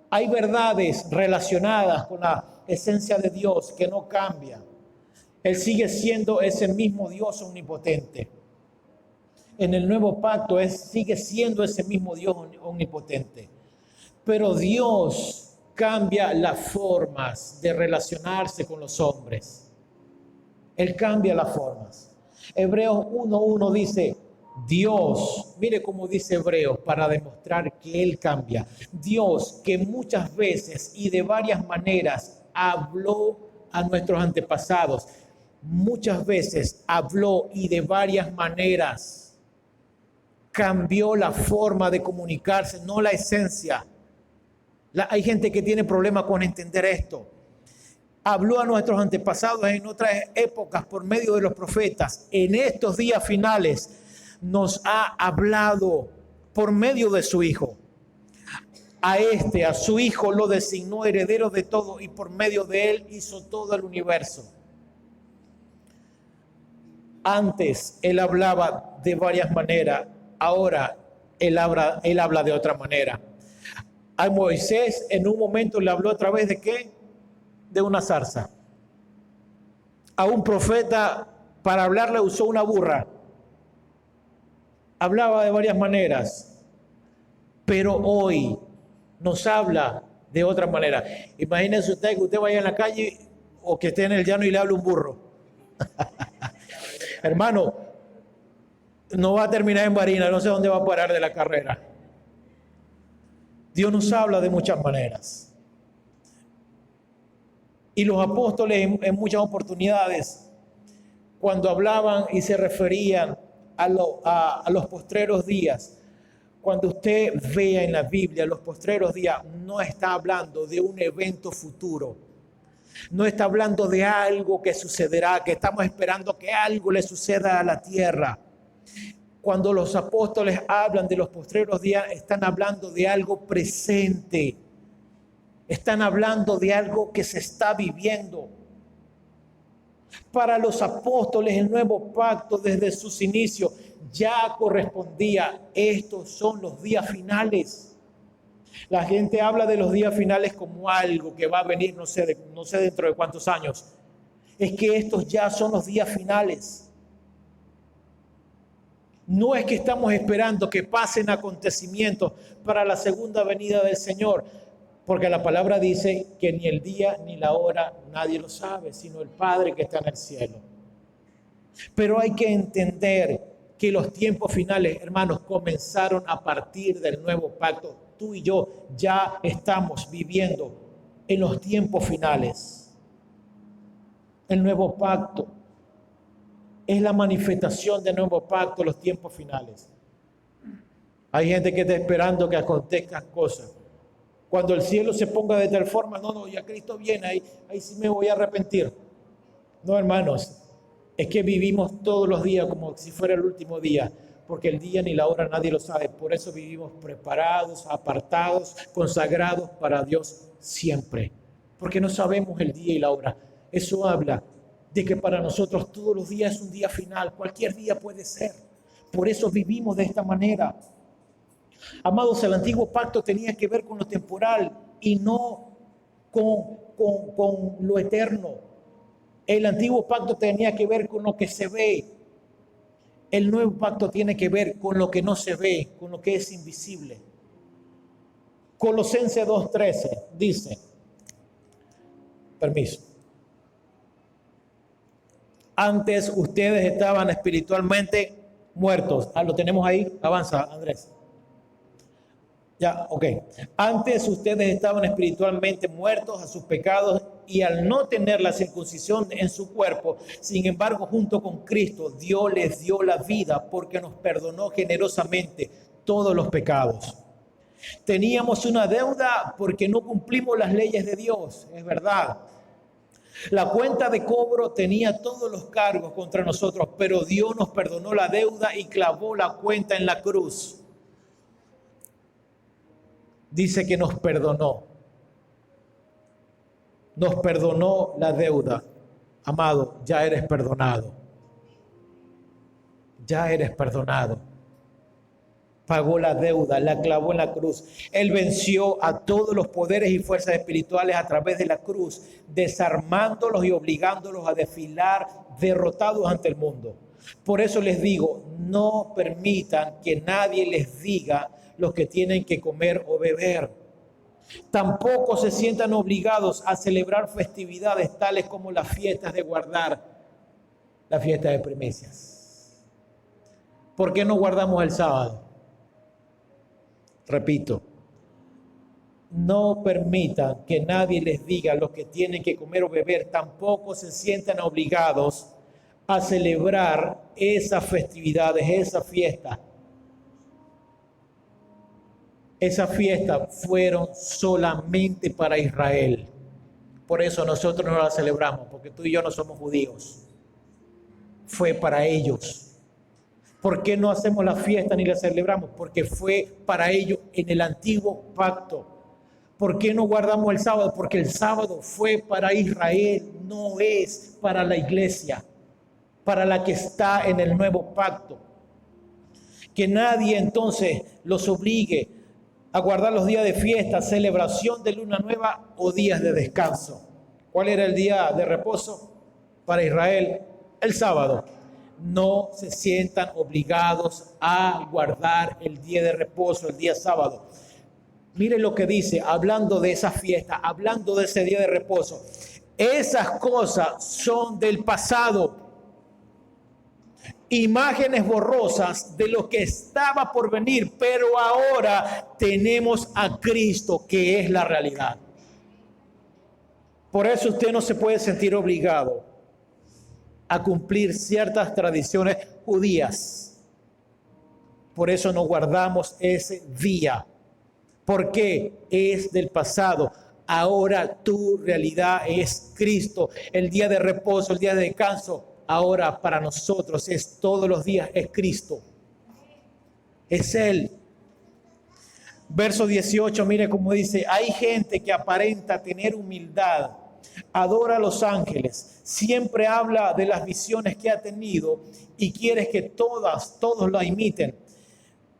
Hay verdades relacionadas con la esencia de Dios que no cambian. Él sigue siendo ese mismo Dios omnipotente. En el nuevo pacto sigue siendo ese mismo Dios omnipotente. Pero Dios cambia las formas de relacionarse con los hombres. Él cambia las formas. Hebreos 1:1 dice, Dios, mire cómo dice Hebreos para demostrar que Él cambia. Dios que muchas veces y de varias maneras habló a nuestros antepasados. Muchas veces habló y de varias maneras cambió la forma de comunicarse, no la esencia. Hay gente que tiene problemas con entender esto. Habló a nuestros antepasados en otras épocas por medio de los profetas. En estos días finales nos ha hablado por medio de su Hijo. A su Hijo lo designó heredero de todo y por medio de Él hizo todo el universo. Antes Él hablaba de varias maneras, ahora Él habla de otra manera. A Moisés en un momento le habló a través de ¿qué? De una zarza. A un profeta para hablarle usó una burra. Hablaba de varias maneras, pero hoy nos habla de otra manera. Imagínense usted que usted vaya en la calle o que esté en el llano y le hable un burro. Hermano, no va a terminar en Barinas, no sé dónde va a parar de la carrera. Dios nos habla de muchas maneras. Y los apóstoles en muchas oportunidades, cuando hablaban y se referían a los postreros días, cuando usted vea en la Biblia los postreros días, no está hablando de un evento futuro. No está hablando de algo que sucederá, que estamos esperando que algo le suceda a la tierra. Cuando los apóstoles hablan de los postreros días, están hablando de algo presente. Están hablando de algo que se está viviendo. Para los apóstoles, el nuevo pacto desde sus inicios ya correspondía. Estos son los días finales. La gente habla de los días finales como algo que va a venir, no sé dentro de cuántos años. Es que estos ya son los días finales. No es que estamos esperando que pasen acontecimientos para la segunda venida del Señor, porque la palabra dice que ni el día ni la hora nadie lo sabe, sino el Padre que está en el cielo. Pero hay que entender que los tiempos finales, hermanos, comenzaron a partir del nuevo pacto. Tú y yo ya estamos viviendo en los tiempos finales. El nuevo pacto es la manifestación del nuevo pacto, los tiempos finales. Hay gente que está esperando que acontezcan cosas. Cuando el cielo se ponga de tal forma, no, ya Cristo viene, ahí sí me voy a arrepentir. No, hermanos, es que vivimos todos los días como si fuera el último día, porque el día ni la hora nadie lo sabe. Por eso vivimos preparados, apartados, consagrados para Dios siempre, porque no sabemos el día y la hora. Eso habla de que para nosotros todos los días es un día final, cualquier día puede ser. Por eso vivimos de esta manera. Amados, el antiguo pacto tenía que ver con lo temporal y no con lo eterno. El antiguo pacto tenía que ver con lo que se ve. El nuevo pacto tiene que ver con lo que no se ve, con lo que es invisible. Colosenses 2:13 dice, permiso. Antes ustedes estaban espiritualmente muertos. Lo tenemos ahí. Avanza, Andrés. Ya, ok. Antes ustedes estaban espiritualmente muertos a sus pecados y al no tener la circuncisión en su cuerpo, sin embargo, junto con Cristo, Dios les dio la vida porque nos perdonó generosamente todos los pecados. Teníamos una deuda porque no cumplimos las leyes de Dios, es verdad. La cuenta de cobro tenía todos los cargos contra nosotros, pero Dios nos perdonó la deuda y clavó la cuenta en la cruz. Dice que nos perdonó la deuda. Amado, ya eres perdonado. Ya eres perdonado. Pagó la deuda, la clavó en la cruz. Él venció a todos los poderes y fuerzas espirituales a través de la cruz, desarmándolos y obligándolos a desfilar derrotados ante el mundo. Por eso les digo, no permitan que nadie les diga lo que tienen que comer o beber. Tampoco se sientan obligados a celebrar festividades tales como las fiestas de guardar, la fiesta de primicias. ¿Por qué no guardamos el sábado? Repito, no permitan que nadie les diga lo que tienen que comer o beber, tampoco se sientan obligados a celebrar esas festividades, esas fiestas. Esas fiestas fueron solamente para Israel. Por eso nosotros no las celebramos, porque tú y yo no somos judíos. Fue para ellos. ¿Por qué no hacemos la fiesta ni la celebramos? Porque fue para ellos en el antiguo pacto. ¿Por qué no guardamos el sábado? Porque el sábado fue para Israel, no es para la iglesia, para la que está en el nuevo pacto. Que nadie entonces los obligue a guardar los días de fiesta, celebración de luna nueva o días de descanso. ¿Cuál era el día de reposo para Israel? El sábado. No se sientan obligados a guardar el día de reposo, el día sábado. Mire lo que dice, hablando de esa fiesta, hablando de ese día de reposo. Esas cosas son del pasado. Imágenes borrosas de lo que estaba por venir, pero ahora tenemos a Cristo, que es la realidad. Por eso usted no se puede sentir obligado a cumplir ciertas tradiciones judías. Por eso no guardamos ese día, porque es del pasado. Ahora tu realidad es Cristo. El día de reposo, el día de descanso, ahora para nosotros es todos los días, es Cristo. Es Él. Verso 18, mire cómo dice, hay gente que aparenta tener humildad, adora a los ángeles, siempre habla de las visiones que ha tenido y quiere que todos la imiten.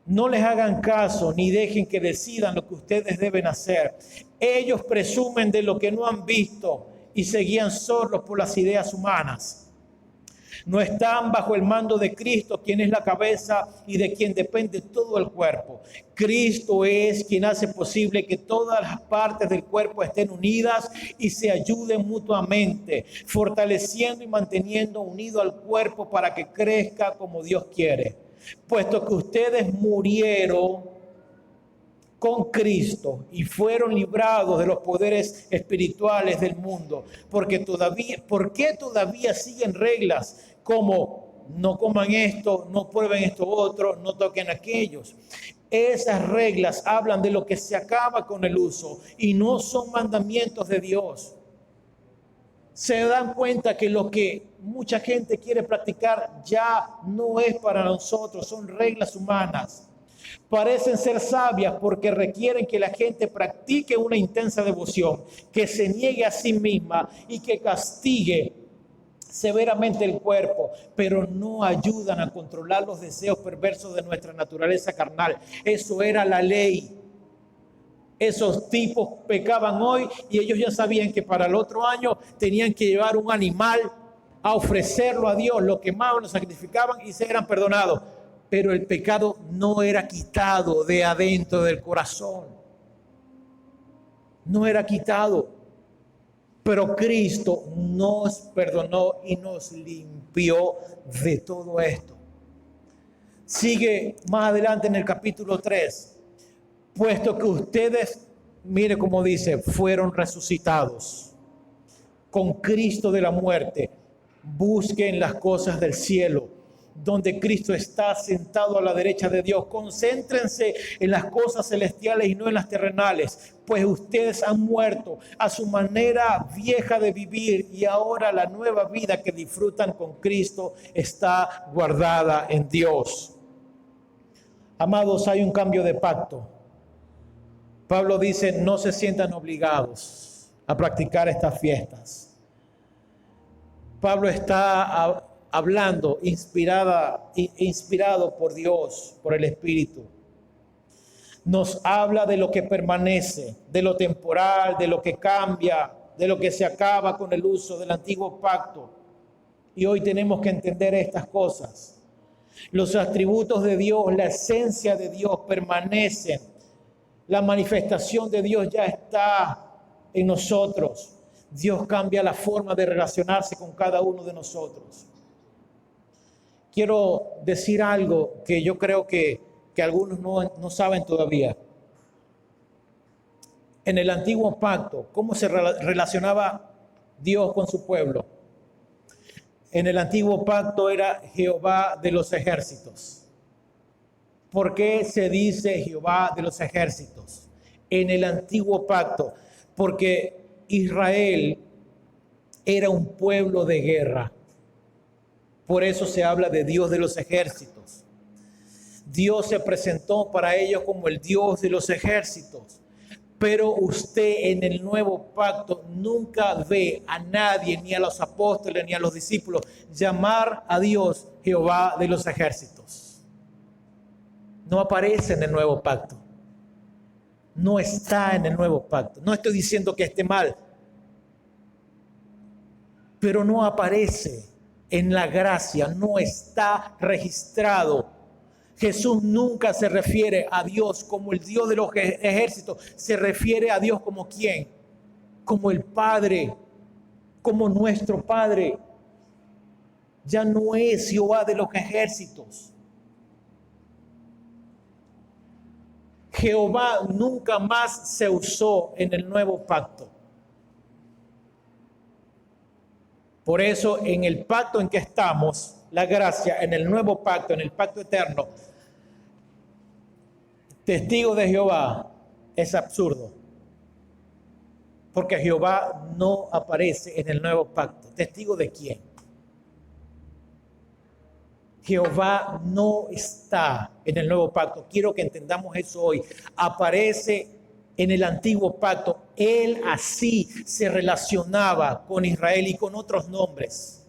No les hagan caso ni dejen que decidan lo que ustedes deben hacer. Ellos presumen de lo que no han visto y se guían solos por las ideas humanas. No están bajo el mando de Cristo, quien es la cabeza y de quien depende todo el cuerpo. Cristo es quien hace posible que todas las partes del cuerpo estén unidas y se ayuden mutuamente, fortaleciendo y manteniendo unido al cuerpo para que crezca como Dios quiere. Puesto que ustedes murieron con Cristo y fueron librados de los poderes espirituales del mundo, ¿por qué todavía siguen reglas como no coman esto, no prueben esto otro, no toquen aquellos? Esas reglas hablan de lo que se acaba con el uso y no son mandamientos de Dios. Se dan cuenta que lo que mucha gente quiere practicar ya no es para nosotros, son reglas humanas. Parecen ser sabias porque requieren que la gente practique una intensa devoción, que se niegue a sí misma y que castigue severamente el cuerpo, pero no ayudan a controlar los deseos perversos de nuestra naturaleza carnal. Eso era la ley. Esos tipos pecaban hoy y ellos ya sabían que para el otro año tenían que llevar un animal a ofrecerlo a Dios, lo quemaban, lo sacrificaban y se eran perdonados. Pero el pecado no era quitado de adentro del corazón. No era quitado. Pero Cristo nos perdonó y nos limpió de todo esto. Sigue más adelante en el capítulo 3. Puesto que ustedes, mire cómo dice, fueron resucitados con Cristo de la muerte, busquen las cosas del cielo, donde Cristo está sentado a la derecha de Dios. Concéntrense en las cosas celestiales y no en las terrenales, pues ustedes han muerto a su manera vieja de vivir y ahora la nueva vida que disfrutan con Cristo está guardada en Dios. Amados, hay un cambio de pacto. Pablo dice, no se sientan obligados a practicar estas fiestas. Pablo está hablando inspirado por Dios, por el Espíritu. Nos habla de lo que permanece, de lo temporal, de lo que cambia, de lo que se acaba con el uso del antiguo pacto. Y hoy tenemos que entender estas cosas. Los atributos de Dios, la esencia de Dios permanecen. La manifestación de Dios ya está en nosotros. Dios cambia la forma de relacionarse con cada uno de nosotros. quiero decir algo que yo creo que algunos no saben todavía. En el antiguo pacto, ¿cómo se relacionaba Dios con su pueblo? En el antiguo pacto era Jehová de los ejércitos. ¿Por qué se dice Jehová de los ejércitos? En el antiguo pacto, porque Israel era un pueblo de guerra. Por eso se habla de Dios de los ejércitos. Dios se presentó para ellos como el Dios de los ejércitos. Pero usted en el nuevo pacto nunca ve a nadie, ni a los apóstoles, ni a los discípulos, llamar a Dios Jehová de los ejércitos. No aparece en el nuevo pacto. No está en el nuevo pacto. No estoy diciendo que esté mal, pero no aparece en la gracia, no está registrado. Jesús nunca se refiere a Dios como el Dios de los ejércitos. Se refiere a Dios como ¿quién? Como el Padre, como nuestro Padre. Ya no es Jehová de los ejércitos. Jehová nunca más se usó en el nuevo pacto. Por eso en el pacto en que estamos, la gracia, en el nuevo pacto, en el pacto eterno, testigo de Jehová es absurdo. Porque Jehová no aparece en el nuevo pacto. ¿Testigo de quién? Jehová no está en el nuevo pacto. Quiero que entendamos eso hoy. Aparece en el antiguo pacto. Él así se relacionaba con Israel y con otros nombres.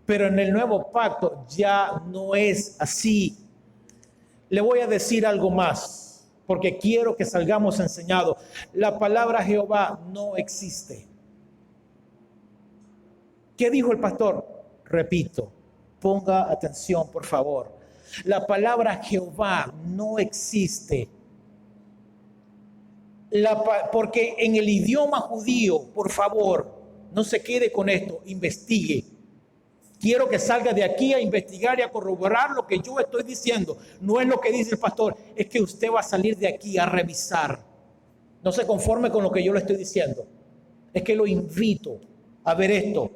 Pero en el nuevo pacto ya no es así. Le voy a decir algo más, porque quiero que salgamos enseñados. La palabra Jehová no existe. ¿Qué dijo el pastor? Repito, ponga atención, por favor. La palabra Jehová no existe. Porque en el idioma judío, por favor, no se quede con esto, investigue. Quiero que salga de aquí a investigar y a corroborar lo que yo estoy diciendo. No es lo que dice el pastor, es que usted va a salir de aquí a revisar. No se conforme con lo que yo le estoy diciendo. Es que lo invito a ver esto.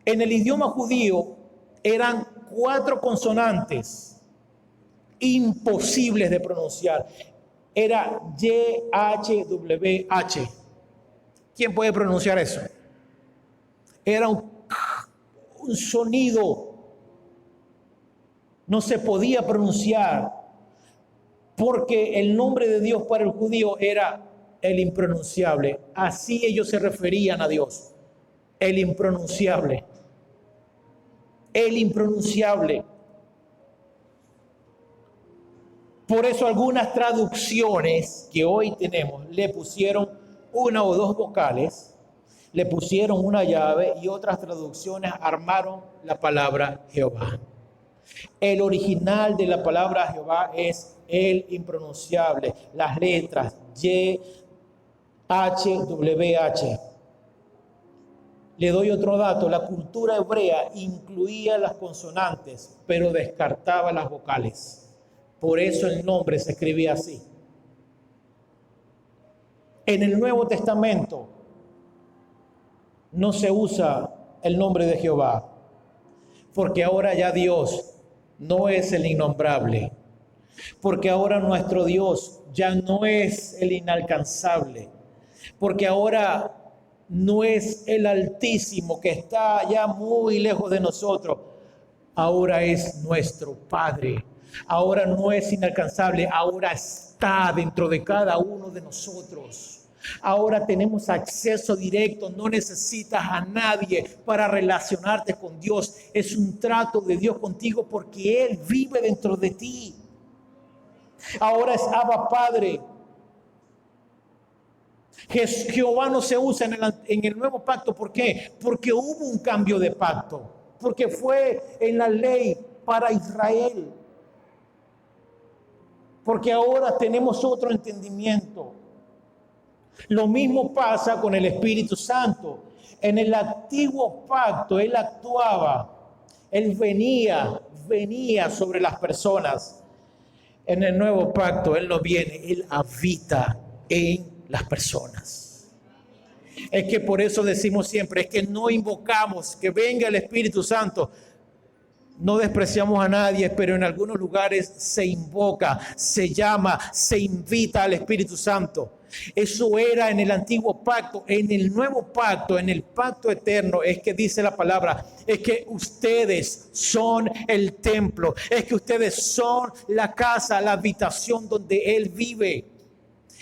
En el idioma judío eran 4 consonantes imposibles de pronunciar. Era YHWH. ¿Quién puede pronunciar eso? Era un sonido. No se podía pronunciar porque el nombre de Dios para el judío era el impronunciable. Así ellos se referían a Dios. El impronunciable. El impronunciable. Por eso algunas traducciones que hoy tenemos le pusieron 1 o 2 vocales, le pusieron una llave y otras traducciones armaron la palabra Jehová. El original de la palabra Jehová es el impronunciable, las letras YHWH. Le doy otro dato, la cultura hebrea incluía las consonantes, pero descartaba las vocales. Por eso el nombre se escribía así. En el Nuevo Testamento no se usa el nombre de Jehová, porque ahora ya Dios no es el innombrable, porque ahora nuestro Dios ya no es el inalcanzable, porque ahora no es el Altísimo que está ya muy lejos de nosotros, ahora es nuestro Padre. Ahora no es inalcanzable, ahora está dentro de cada uno de nosotros. Ahora tenemos acceso directo, no necesitas a nadie para relacionarte con Dios. Es un trato de Dios contigo porque Él vive dentro de ti. Ahora es Abba Padre. Jehová no se usa en el nuevo pacto. ¿Por qué? Porque hubo un cambio de pacto. Porque fue en la ley para Israel. Porque ahora tenemos otro entendimiento. Lo mismo pasa con el Espíritu Santo. En el antiguo pacto Él actuaba, Él venía, venía sobre las personas, en el nuevo pacto Él no viene, Él habita en las personas. Es que por eso decimos siempre, es que no invocamos que venga el Espíritu Santo. No despreciamos a nadie, pero en algunos lugares se invoca, se llama, se invita al Espíritu Santo. Eso era en el antiguo pacto. En el nuevo pacto, en el pacto eterno, es que dice la palabra, es que ustedes son el templo, es que ustedes son la casa, la habitación donde Él vive.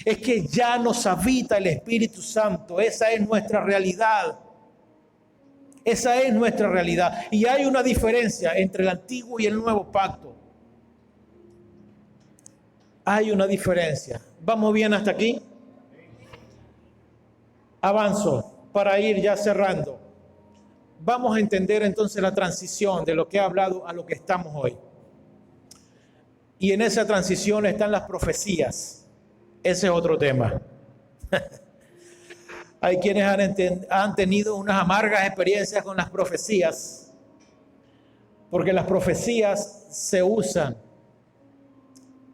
Es que ya nos habita el Espíritu Santo. Esa es nuestra realidad. Esa es nuestra realidad. Y hay una diferencia entre el antiguo y el nuevo pacto. Hay una diferencia. ¿Vamos bien hasta aquí? Avanzo para ir ya cerrando. Vamos a entender entonces la transición de lo que he hablado a lo que estamos hoy. Y en esa transición están las profecías. Ese es otro tema. Hay quienes han tenido unas amargas experiencias con las profecías, porque las profecías se usan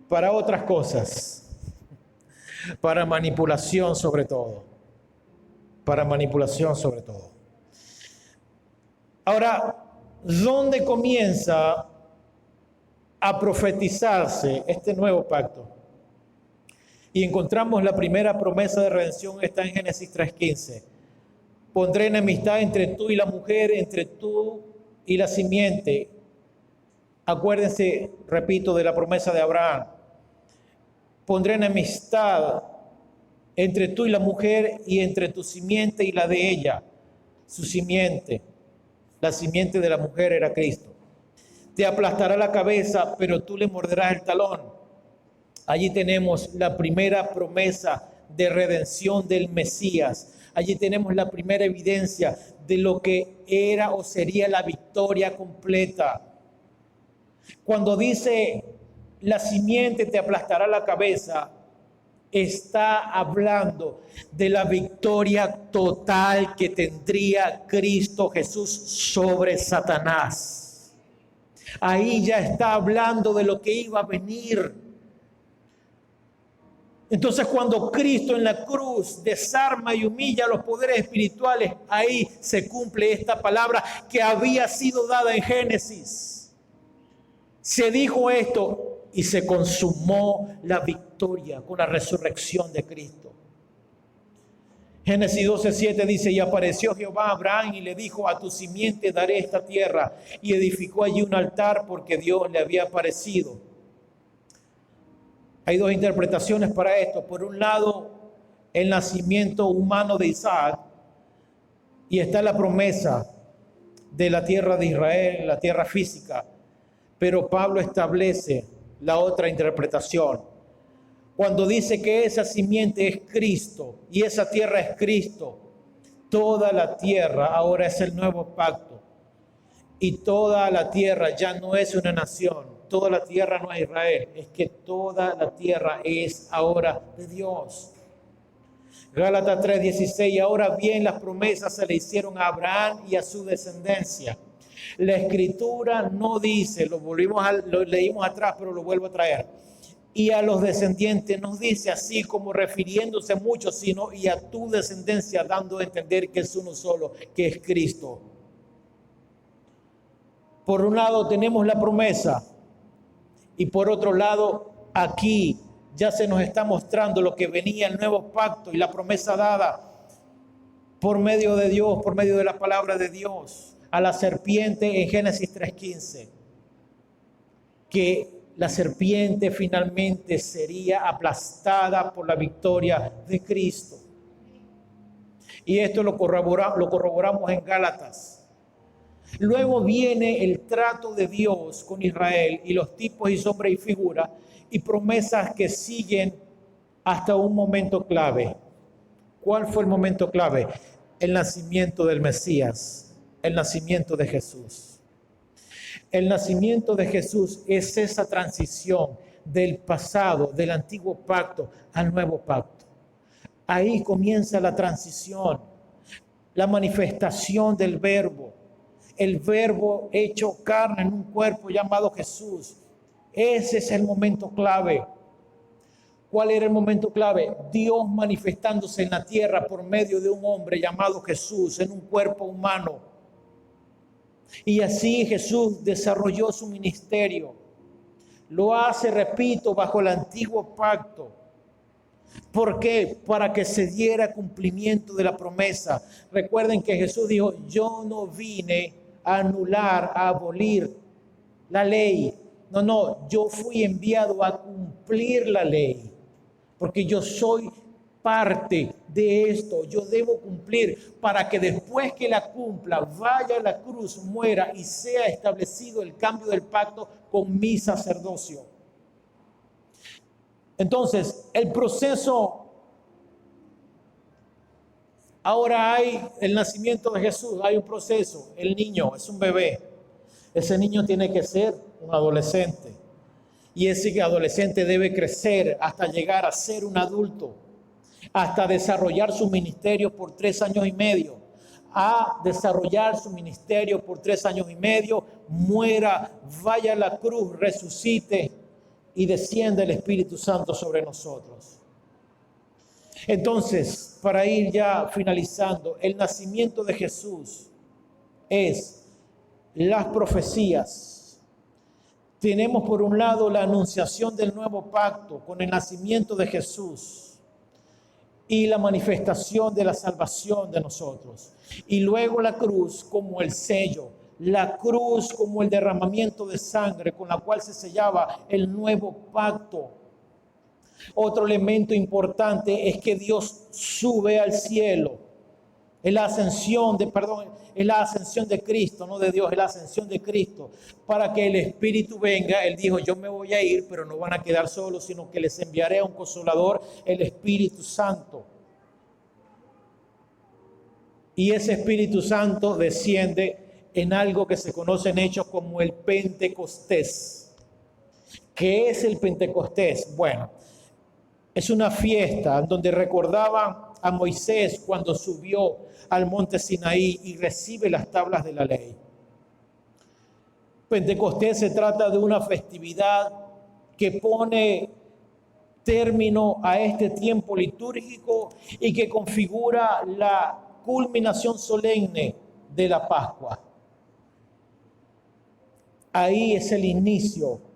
para otras cosas, para manipulación sobre todo, para manipulación sobre todo. Ahora, ¿dónde comienza a profetizarse este nuevo pacto? Y encontramos la primera promesa de redención, está en Génesis 3:15. Pondré enemistad entre tú y la mujer, entre tú y la simiente. Acuérdense, repito, de la promesa de Abraham. Pondré enemistad entre tú y la mujer y entre tu simiente y la de ella. Su simiente, la simiente de la mujer era Cristo. Te aplastará la cabeza, pero tú le morderás el talón. Allí tenemos la primera promesa de redención del Mesías. Allí tenemos la primera evidencia de lo que era o sería la victoria completa. Cuando dice la simiente te aplastará la cabeza, está hablando de la victoria total que tendría Cristo Jesús sobre Satanás. Ahí ya está hablando de lo que iba a venir. Entonces, cuando Cristo en la cruz desarma y humilla los poderes espirituales, ahí se cumple esta palabra que había sido dada en Génesis. Se dijo esto y se consumó la victoria con la resurrección de Cristo. Génesis 12:7 dice, y apareció Jehová a Abraham y le dijo, a tu simiente daré esta tierra. Y edificó allí un altar porque Dios le había aparecido. Hay dos interpretaciones para esto. Por un lado, el nacimiento humano de Isaac, y está la promesa de la tierra de Israel, la tierra física. Pero Pablo establece la otra interpretación. Cuando dice que esa simiente es Cristo y esa tierra es Cristo, toda la tierra ahora es el nuevo pacto. Y toda la tierra ya no es una nación. Toda la tierra no es Israel, es que toda la tierra es ahora de Dios. Gálatas 3:16, ahora bien las promesas se le hicieron a Abraham y a su descendencia. La escritura no dice, lo leímos atrás, pero lo vuelvo a traer. Y a los descendientes nos dice así como refiriéndose mucho, sino y a tu descendencia, dando a entender que es uno solo, que es Cristo. Por un lado tenemos la promesa. Y por otro lado, aquí ya se nos está mostrando lo que venía el nuevo pacto y la promesa dada por medio de Dios, por medio de la palabra de Dios, a la serpiente en Génesis 3:15. Que la serpiente finalmente sería aplastada por la victoria de Cristo. Y esto lo corroboramos en Gálatas. Luego viene el trato de Dios con Israel y los tipos y sombras y figuras y promesas que siguen hasta un momento clave. ¿Cuál fue el momento clave? El nacimiento del Mesías, el nacimiento de Jesús. El nacimiento de Jesús es esa transición del pasado, del antiguo pacto al nuevo pacto. Ahí comienza la transición, la manifestación del verbo. el verbo hecho carne en un cuerpo llamado Jesús. Ese es el momento clave. ¿Cuál era el momento clave? Dios manifestándose en la tierra por medio de un hombre llamado Jesús en un cuerpo humano. Y así Jesús desarrolló su ministerio. Lo hace, repito, bajo el antiguo pacto. ¿Por qué? Para que se diera cumplimiento de la promesa. Recuerden que Jesús dijo, yo no vine a anular, a abolir la ley. No, yo fui enviado a cumplir la ley. Porque yo soy parte de esto. Yo debo cumplir para que después que la cumpla, vaya a la cruz, muera y sea establecido el cambio del pacto con mi sacerdocio. Entonces, el proceso, ahora hay el nacimiento de Jesús, hay un proceso, el niño es un bebé, ese niño tiene que ser un adolescente y ese adolescente debe crecer hasta llegar a ser un adulto, hasta desarrollar su ministerio por 3 años y medio, a desarrollar su ministerio por 3 años y medio, muera, vaya a la cruz, resucite y desciende el Espíritu Santo sobre nosotros. Entonces, para ir ya finalizando, el nacimiento de Jesús es las profecías. Tenemos por un lado la anunciación del nuevo pacto con el nacimiento de Jesús y la manifestación de la salvación de nosotros. Y luego la cruz como el sello, la cruz como el derramamiento de sangre con la cual se sellaba el nuevo pacto. Otro elemento importante es que Dios sube al cielo. Es la ascensión de Cristo, no de Dios, es la ascensión de Cristo. Para que el Espíritu venga, Él dijo, yo me voy a ir, pero no van a quedar solos, sino que les enviaré a un consolador, el Espíritu Santo. Y ese Espíritu Santo desciende en algo que se conoce en Hechos como el Pentecostés. ¿Qué es el Pentecostés? Bueno, es una fiesta donde recordaban a Moisés cuando subió al monte Sinaí y recibe las tablas de la ley. Pentecostés se trata de una festividad que pone término a este tiempo litúrgico y que configura la culminación solemne de la Pascua. Ahí es el inicio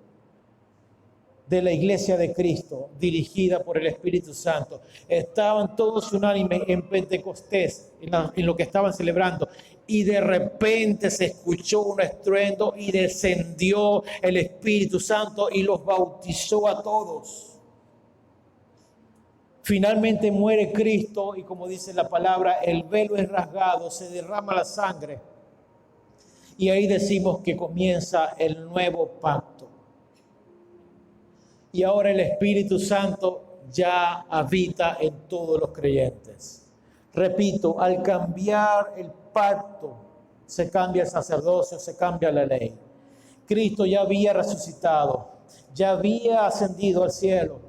de la Iglesia de Cristo, dirigida por el Espíritu Santo. Estaban todos unánimes en Pentecostés, en lo que estaban celebrando, y de repente se escuchó un estruendo y descendió el Espíritu Santo y los bautizó a todos. Finalmente muere Cristo y, como dice la palabra, el velo es rasgado, se derrama la sangre. Y ahí decimos que comienza el nuevo pacto. Y ahora el Espíritu Santo ya habita en todos los creyentes. Repito, al cambiar el pacto, se cambia el sacerdocio, se cambia la ley. Cristo ya había resucitado, ya había ascendido al cielo,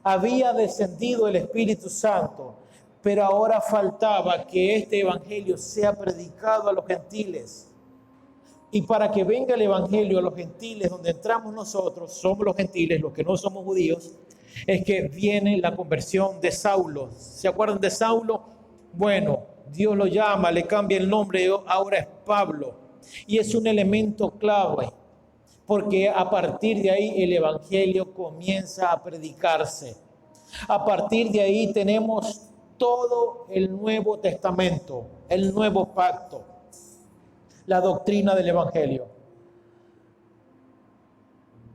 había descendido el Espíritu Santo, pero ahora faltaba que este evangelio sea predicado a los gentiles. Y para que venga el evangelio a los gentiles, donde entramos nosotros, somos los gentiles, los que no somos judíos, es que viene la conversión de Saulo. ¿Se acuerdan de Saulo? Bueno, Dios lo llama, le cambia el nombre, ahora es Pablo. Y es un elemento clave, porque a partir de ahí el evangelio comienza a predicarse. A partir de ahí tenemos todo el Nuevo Testamento, el nuevo pacto. La doctrina del evangelio.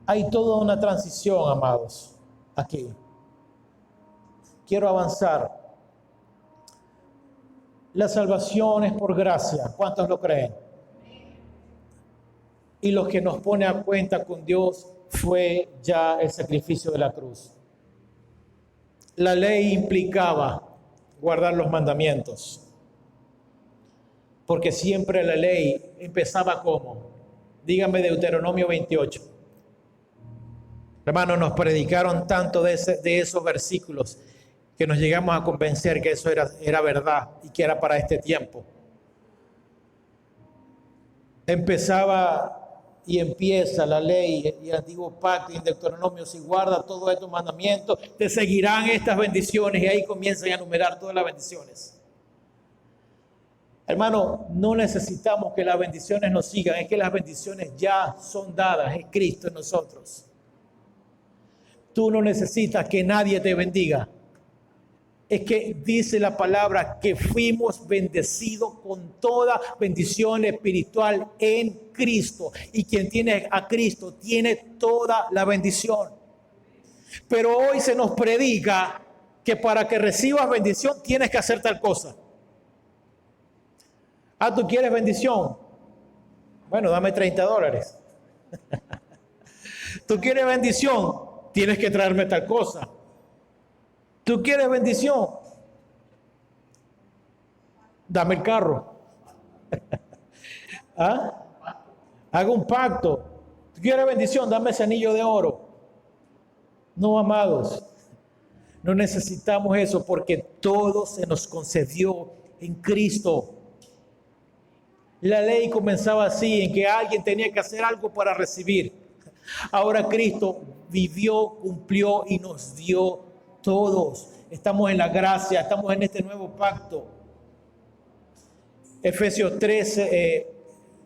Hay toda una transición, amados, aquí. Quiero avanzar. La salvación es por gracia. ¿Cuántos lo creen? Y lo que nos pone a cuenta con Dios fue ya el sacrificio de la cruz. La ley implicaba guardar los mandamientos. Porque siempre la ley empezaba como, dígame Deuteronomio 28. Hermanos, nos predicaron tanto de esos versículos que nos llegamos a convencer que eso era verdad y que era para este tiempo. empezaba y empieza la ley y el antiguo pacto y en Deuteronomio: si guarda todos estos mandamientos, te seguirán estas bendiciones. Y ahí comienzan a enumerar todas las bendiciones. Hermano, no necesitamos que las bendiciones nos sigan, es que las bendiciones ya son dadas, es Cristo en nosotros. Tú no necesitas que nadie te bendiga. Es que dice la palabra que fuimos bendecidos con toda bendición espiritual en Cristo. Y quien tiene a Cristo tiene toda la bendición. Pero hoy se nos predica que para que recibas bendición tienes que hacer tal cosa. Ah, ¿tú quieres bendición? Bueno, dame $30. ¿Tú quieres bendición? Tienes que traerme tal cosa. ¿Tú quieres bendición? Dame el carro. ¿Ah? Haga un pacto. ¿Tú quieres bendición? Dame ese anillo de oro. No, amados. No necesitamos eso porque todo se nos concedió en Cristo. La ley comenzaba así, en que alguien tenía que hacer algo para recibir. Ahora Cristo vivió, cumplió y nos dio todos. Estamos en la gracia, estamos en este nuevo pacto. Efesios 13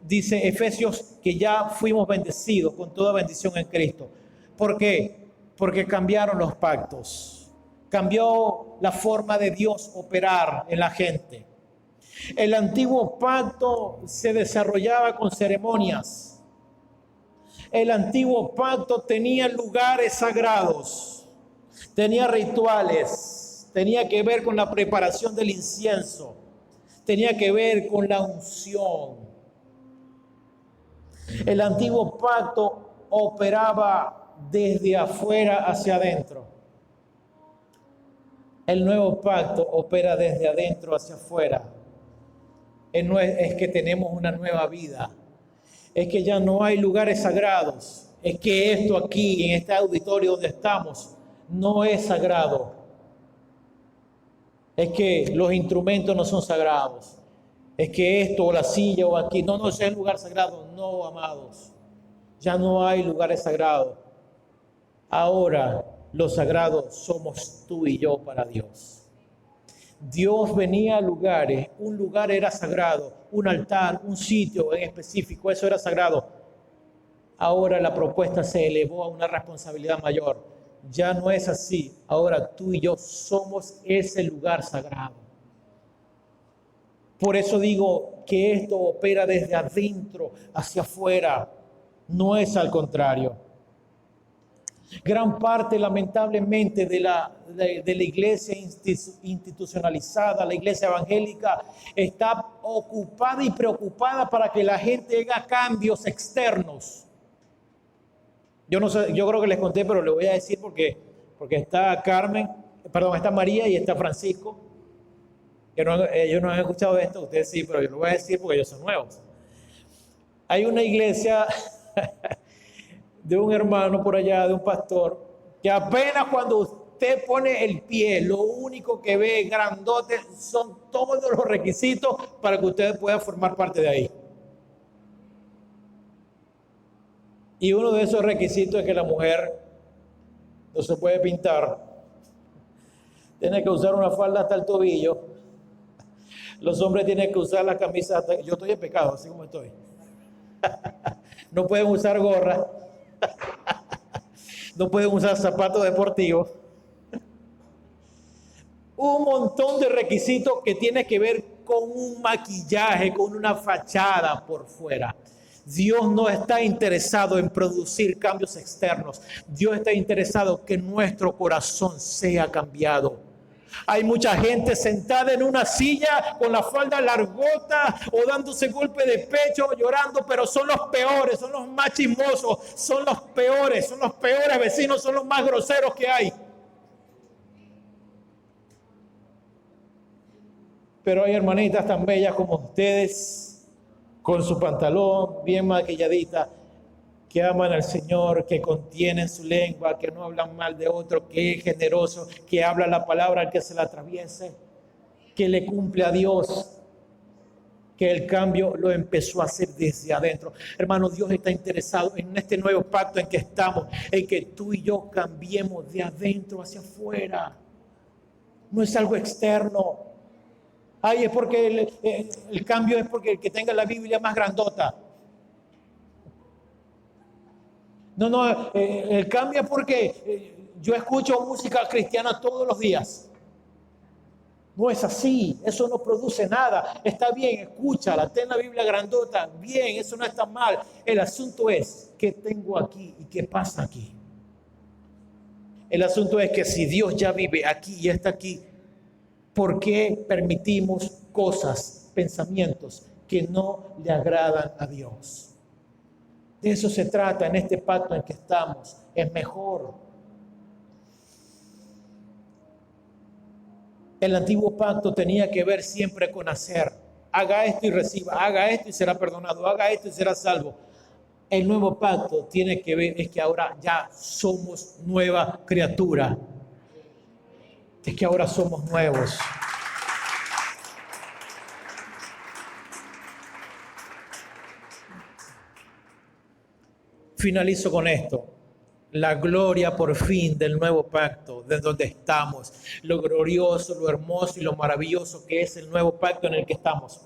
dice, Efesios, que ya fuimos bendecidos con toda bendición en Cristo. ¿Por qué? Porque cambiaron los pactos. Cambió la forma de Dios operar en la gente. El antiguo pacto se desarrollaba con ceremonias. El antiguo pacto tenía lugares sagrados. Tenía rituales, tenía que ver con la preparación del incienso, tenía que ver con la unción. El antiguo pacto operaba desde afuera hacia adentro. El nuevo pacto opera desde adentro hacia afuera. Es que tenemos una nueva vida. Es que ya no hay lugares sagrados. Es que esto aquí, en este auditorio donde estamos, no es sagrado. Es que los instrumentos no son sagrados. Es que esto o la silla o aquí, no es el lugar sagrado. No, amados. Ya no hay lugares sagrados. Ahora los sagrados somos tú y yo para Dios. Dios venía a lugares, un lugar era sagrado, un altar, un sitio en específico, eso era sagrado. Ahora la propuesta se elevó a una responsabilidad mayor. Ya no es así. Ahora tú y yo somos ese lugar sagrado. Por eso digo que esto opera desde adentro hacia afuera. No es al contrario. Gran parte, lamentablemente, de la iglesia institucionalizada, la iglesia evangélica, está ocupada y preocupada para que la gente haga cambios externos. Yo no sé, yo creo que les conté, pero le voy a decir porque está está María y está Francisco. Que ellos no han escuchado esto, ustedes sí, pero yo lo voy a decir porque ellos son nuevos. Hay una iglesia de un hermano por allá, de un pastor, que apenas cuando usted pone el pie, lo único que ve grandote son todos los requisitos para que usted pueda formar parte de ahí. Y uno de esos requisitos es que la mujer no se puede pintar, tiene que usar una falda hasta el tobillo, los hombres tienen que usar la camisa hasta... Yo estoy en pecado, así como estoy. No pueden usar gorra. No pueden usar zapatos deportivos. Un montón de requisitos que tiene que ver con un maquillaje, con una fachada por fuera. Dios no está interesado en producir cambios externos. Dios está interesado que nuestro corazón sea cambiado. Hay mucha gente sentada en una silla con la falda largota o dándose golpe de pecho, llorando, pero son los peores, son los más chismosos, son los peores vecinos, son los más groseros que hay. Pero hay hermanitas tan bellas como ustedes, con su pantalón bien maquilladita, que aman al Señor, que contienen su lengua, que no hablan mal de otro, que es generoso, que habla la palabra al que se la atraviese, que le cumple a Dios, que el cambio lo empezó a hacer desde adentro. Hermano, Dios está interesado en este nuevo pacto en que estamos, en que tú y yo cambiemos de adentro hacia afuera. No es algo externo. Ay, es porque el cambio es porque el que tenga la Biblia más grandota. No, el cambio es porque yo escucho música cristiana todos los días. No es así, eso no produce nada. Está bien, escúchala, ten la Biblia grandota, bien, eso no está mal. El asunto es, ¿qué tengo aquí y qué pasa aquí? El asunto es que si Dios ya vive aquí y está aquí, ¿por qué permitimos cosas, pensamientos que no le agradan a Dios? De eso se trata en este pacto en que estamos. Es mejor. El antiguo pacto tenía que ver siempre con hacer. Haga esto y reciba, haga esto y será perdonado, haga esto y será salvo. El nuevo pacto tiene que ver, es que ahora ya somos nueva criatura. Es que ahora somos nuevos. Finalizo con esto. La gloria por fin del nuevo pacto, de donde estamos, lo glorioso, lo hermoso y lo maravilloso que es el nuevo pacto en el que estamos.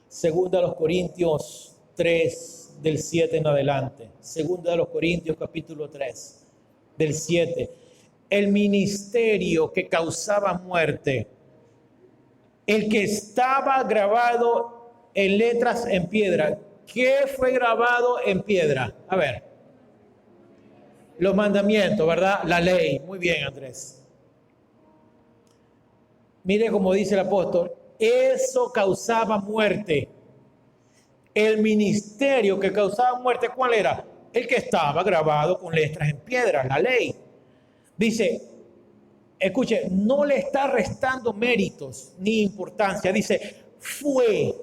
Segunda a los Corintios 3, del 7 en adelante. Segunda a los Corintios capítulo 3, del 7. El ministerio que causaba muerte, el que estaba grabado en letras en piedra. ¿Qué fue grabado en piedra? A ver. Los mandamientos, ¿verdad? La ley. Muy bien, Andrés. Mire cómo dice el apóstol, eso causaba muerte. El ministerio que causaba muerte, ¿cuál era? El que estaba grabado con letras en piedra, la ley. Dice, escuche, no le está restando méritos ni importancia. Dice, fue,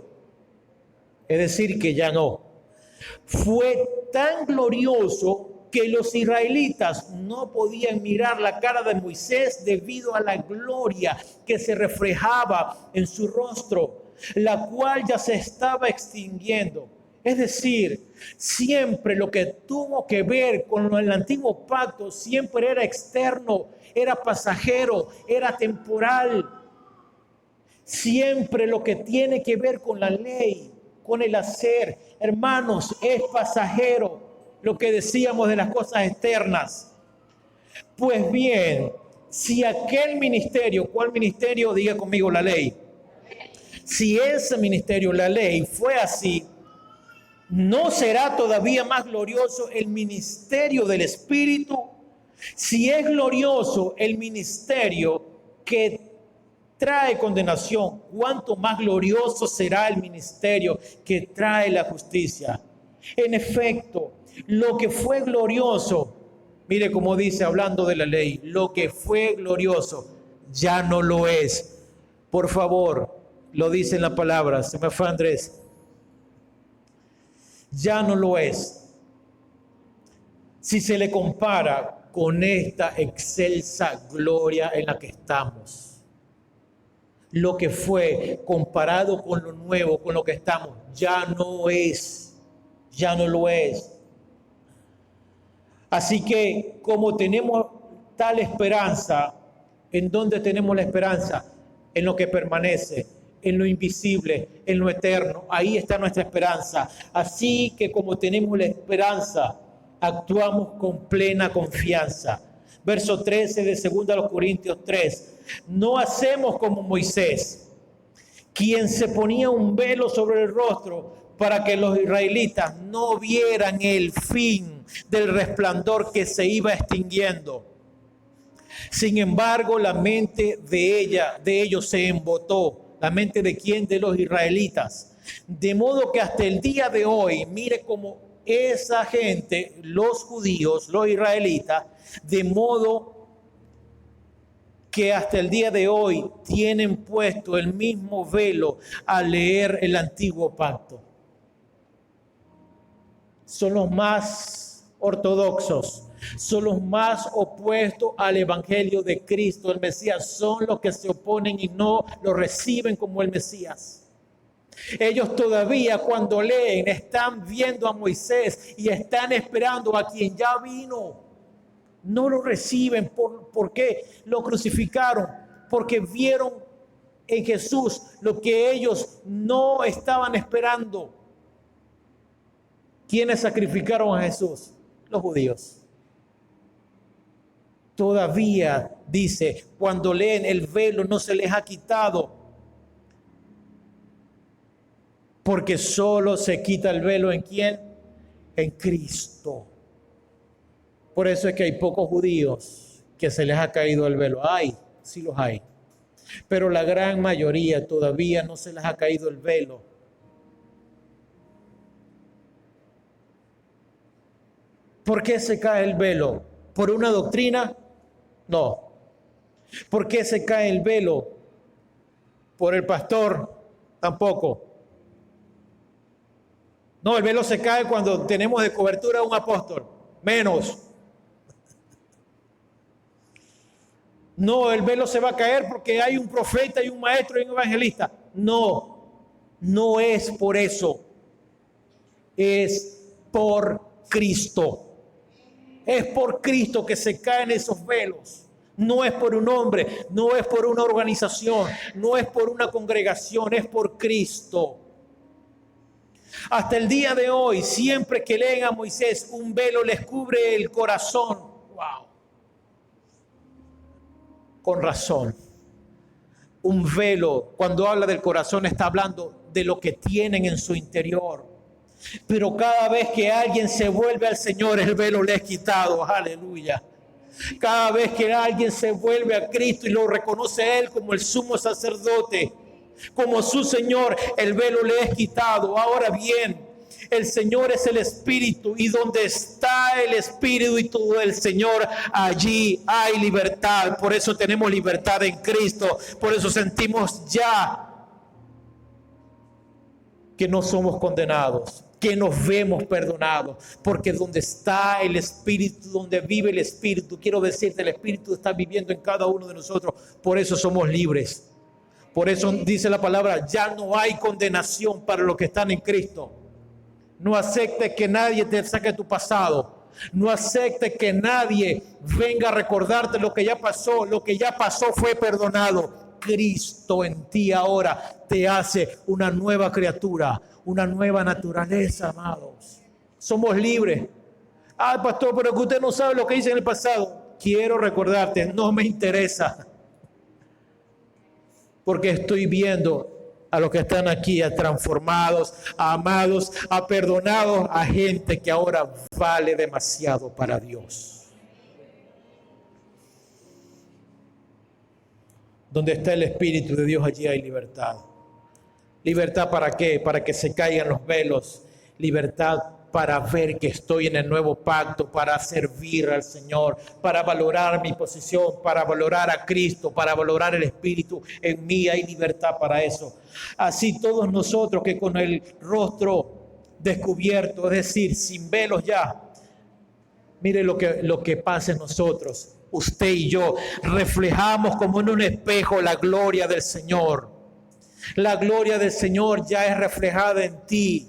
es decir, que ya no. Fue tan glorioso que los israelitas no podían mirar la cara de Moisés debido a la gloria que se reflejaba en su rostro, la cual ya se estaba extinguiendo. Es decir, siempre lo que tuvo que ver con el antiguo pacto siempre era externo, era pasajero, era temporal. Siempre lo que tiene que ver con la ley, con el hacer, hermanos, es pasajero. Lo que decíamos de las cosas externas. Pues bien, si aquel ministerio, ¿cuál ministerio? Diga conmigo, la ley. Si ese ministerio, la ley, fue así, ¿no será todavía más glorioso el ministerio del Espíritu? Si es glorioso el ministerio que trae condenación, ¿cuánto más glorioso será el ministerio que trae la justicia? En efecto, lo que fue glorioso, mire cómo dice hablando de la ley, lo que fue glorioso ya no lo es. Por favor, lo dice en la palabra, se me fue Andrés. Ya no lo es. Si se le compara con esta excelsa gloria en la que estamos. Lo que fue comparado con lo nuevo, con lo que estamos, ya no es. Ya no lo es. Así que como tenemos tal esperanza, ¿en dónde tenemos la esperanza? En lo que permanece, en lo invisible, en lo eterno. Ahí está nuestra esperanza. Así que como tenemos la esperanza, actuamos con plena confianza. Verso 13 de 2 Corintios 3. No hacemos como Moisés, quien se ponía un velo sobre el rostro para que los israelitas no vieran el fin del resplandor que se iba extinguiendo. Sin embargo, la mente de ellos se embotó. ¿La mente de quién? De los israelitas. De modo que hasta el día de hoy, mire cómo esa gente, los judíos, los israelitas, de modo que hasta el día de hoy tienen puesto el mismo velo al leer el antiguo pacto. Son los más ortodoxos, son los más opuestos al evangelio de Cristo, el Mesías. Son los que se oponen y no lo reciben como el Mesías. Ellos todavía cuando leen están viendo a Moisés y están esperando a quien ya vino. No lo reciben. ¿Por qué? Lo crucificaron. Porque vieron en Jesús lo que ellos no estaban esperando. ¿Quiénes sacrificaron a Jesús? Los judíos. Todavía dice, cuando leen, el velo no se les ha quitado. Porque solo se quita el velo ¿en quién? En Cristo. Por eso es que hay pocos judíos que se les ha caído el velo. Hay, sí los hay. Pero la gran mayoría todavía no se les ha caído el velo. ¿Por qué se cae el velo? ¿Por una doctrina? No. ¿Por qué se cae el velo? ¿Por el pastor? Tampoco. No, el velo se cae cuando tenemos de cobertura a un apóstol. Menos. No, el velo se va a caer porque hay un profeta y un maestro y un evangelista. No, no es por eso. Es por Cristo. Es por Cristo que se caen esos velos. No es por un hombre, no es por una organización, no es por una congregación, es por Cristo. Hasta el día de hoy, siempre que leen a Moisés, un velo les cubre el corazón. ¡Wow! Con razón. Un velo, cuando habla del corazón, está hablando de lo que tienen en su interior. Pero cada vez que alguien se vuelve al Señor, el velo le es quitado. Aleluya. Cada vez que alguien se vuelve a Cristo y lo reconoce a Él como el sumo sacerdote, como su Señor, el velo le es quitado. Ahora bien, el Señor es el Espíritu, y donde está el Espíritu del Señor, allí hay libertad. Por eso tenemos libertad en Cristo. Por eso sentimos ya que no somos condenados, que nos vemos perdonados, porque donde está el Espíritu, donde vive el Espíritu, quiero decirte, el Espíritu está viviendo en cada uno de nosotros. Por eso somos libres. Por eso dice la palabra, ya no hay condenación para los que están en Cristo. No aceptes que nadie te saque tu pasado. No aceptes que nadie venga a recordarte lo que ya pasó. Lo que ya pasó fue perdonado. Cristo en ti ahora te hace una nueva criatura, una nueva naturaleza, amados. Somos libres. Ay, pastor, pero que usted no sabe lo que hice en el pasado. Quiero recordarte, no me interesa. Porque estoy viendo a los que están aquí, a transformados, a amados, a perdonados, a gente que ahora vale demasiado para Dios. Donde está el Espíritu de Dios, allí hay libertad. ¿Libertad para qué? Para que se caigan los velos. Libertad para ver que estoy en el nuevo pacto, para servir al Señor, para valorar mi posición, para valorar a Cristo, para valorar el Espíritu. En mí hay libertad para eso. Así todos nosotros que con el rostro descubierto, es decir, sin velos ya, mire lo que pasa en nosotros. Usted y yo reflejamos como en un espejo la gloria del Señor. La gloria del Señor ya es reflejada en ti.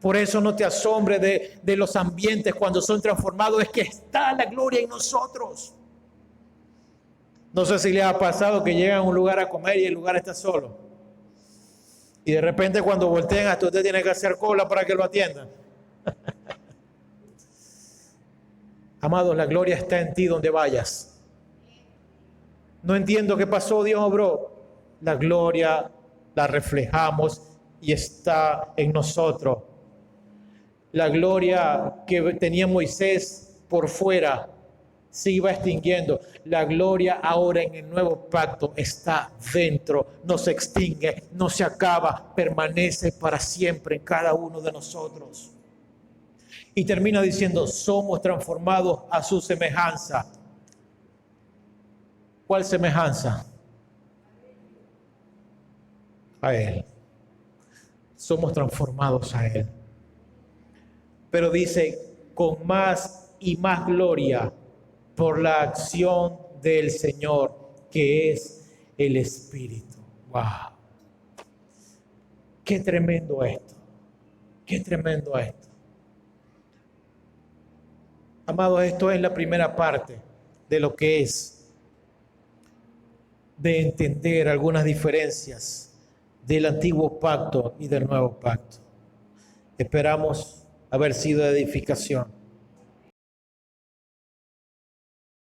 Por eso no te asombre de los ambientes cuando son transformados. Es que está la gloria en nosotros. No sé si les ha pasado que llegan a un lugar a comer y el lugar está solo. Y de repente cuando voltean hasta usted tiene que hacer cola para que lo atiendan. Amados, la gloria está en ti donde vayas. No entiendo qué pasó, Dios obró. La gloria la reflejamos y está en nosotros. La gloria que tenía Moisés por fuera se iba extinguiendo. La gloria ahora en el nuevo pacto está dentro, no se extingue, no se acaba, permanece para siempre en cada uno de nosotros. Y termina diciendo, somos transformados a su semejanza. ¿Cuál semejanza? A Él. Somos transformados a Él. Pero dice, con más y más gloria por la acción del Señor, que es el Espíritu. ¡Wow! Qué tremendo esto. Qué tremendo esto. Amados, esto es la primera parte de lo que es de entender algunas diferencias del antiguo pacto y del nuevo pacto. Esperamos haber sido de edificación.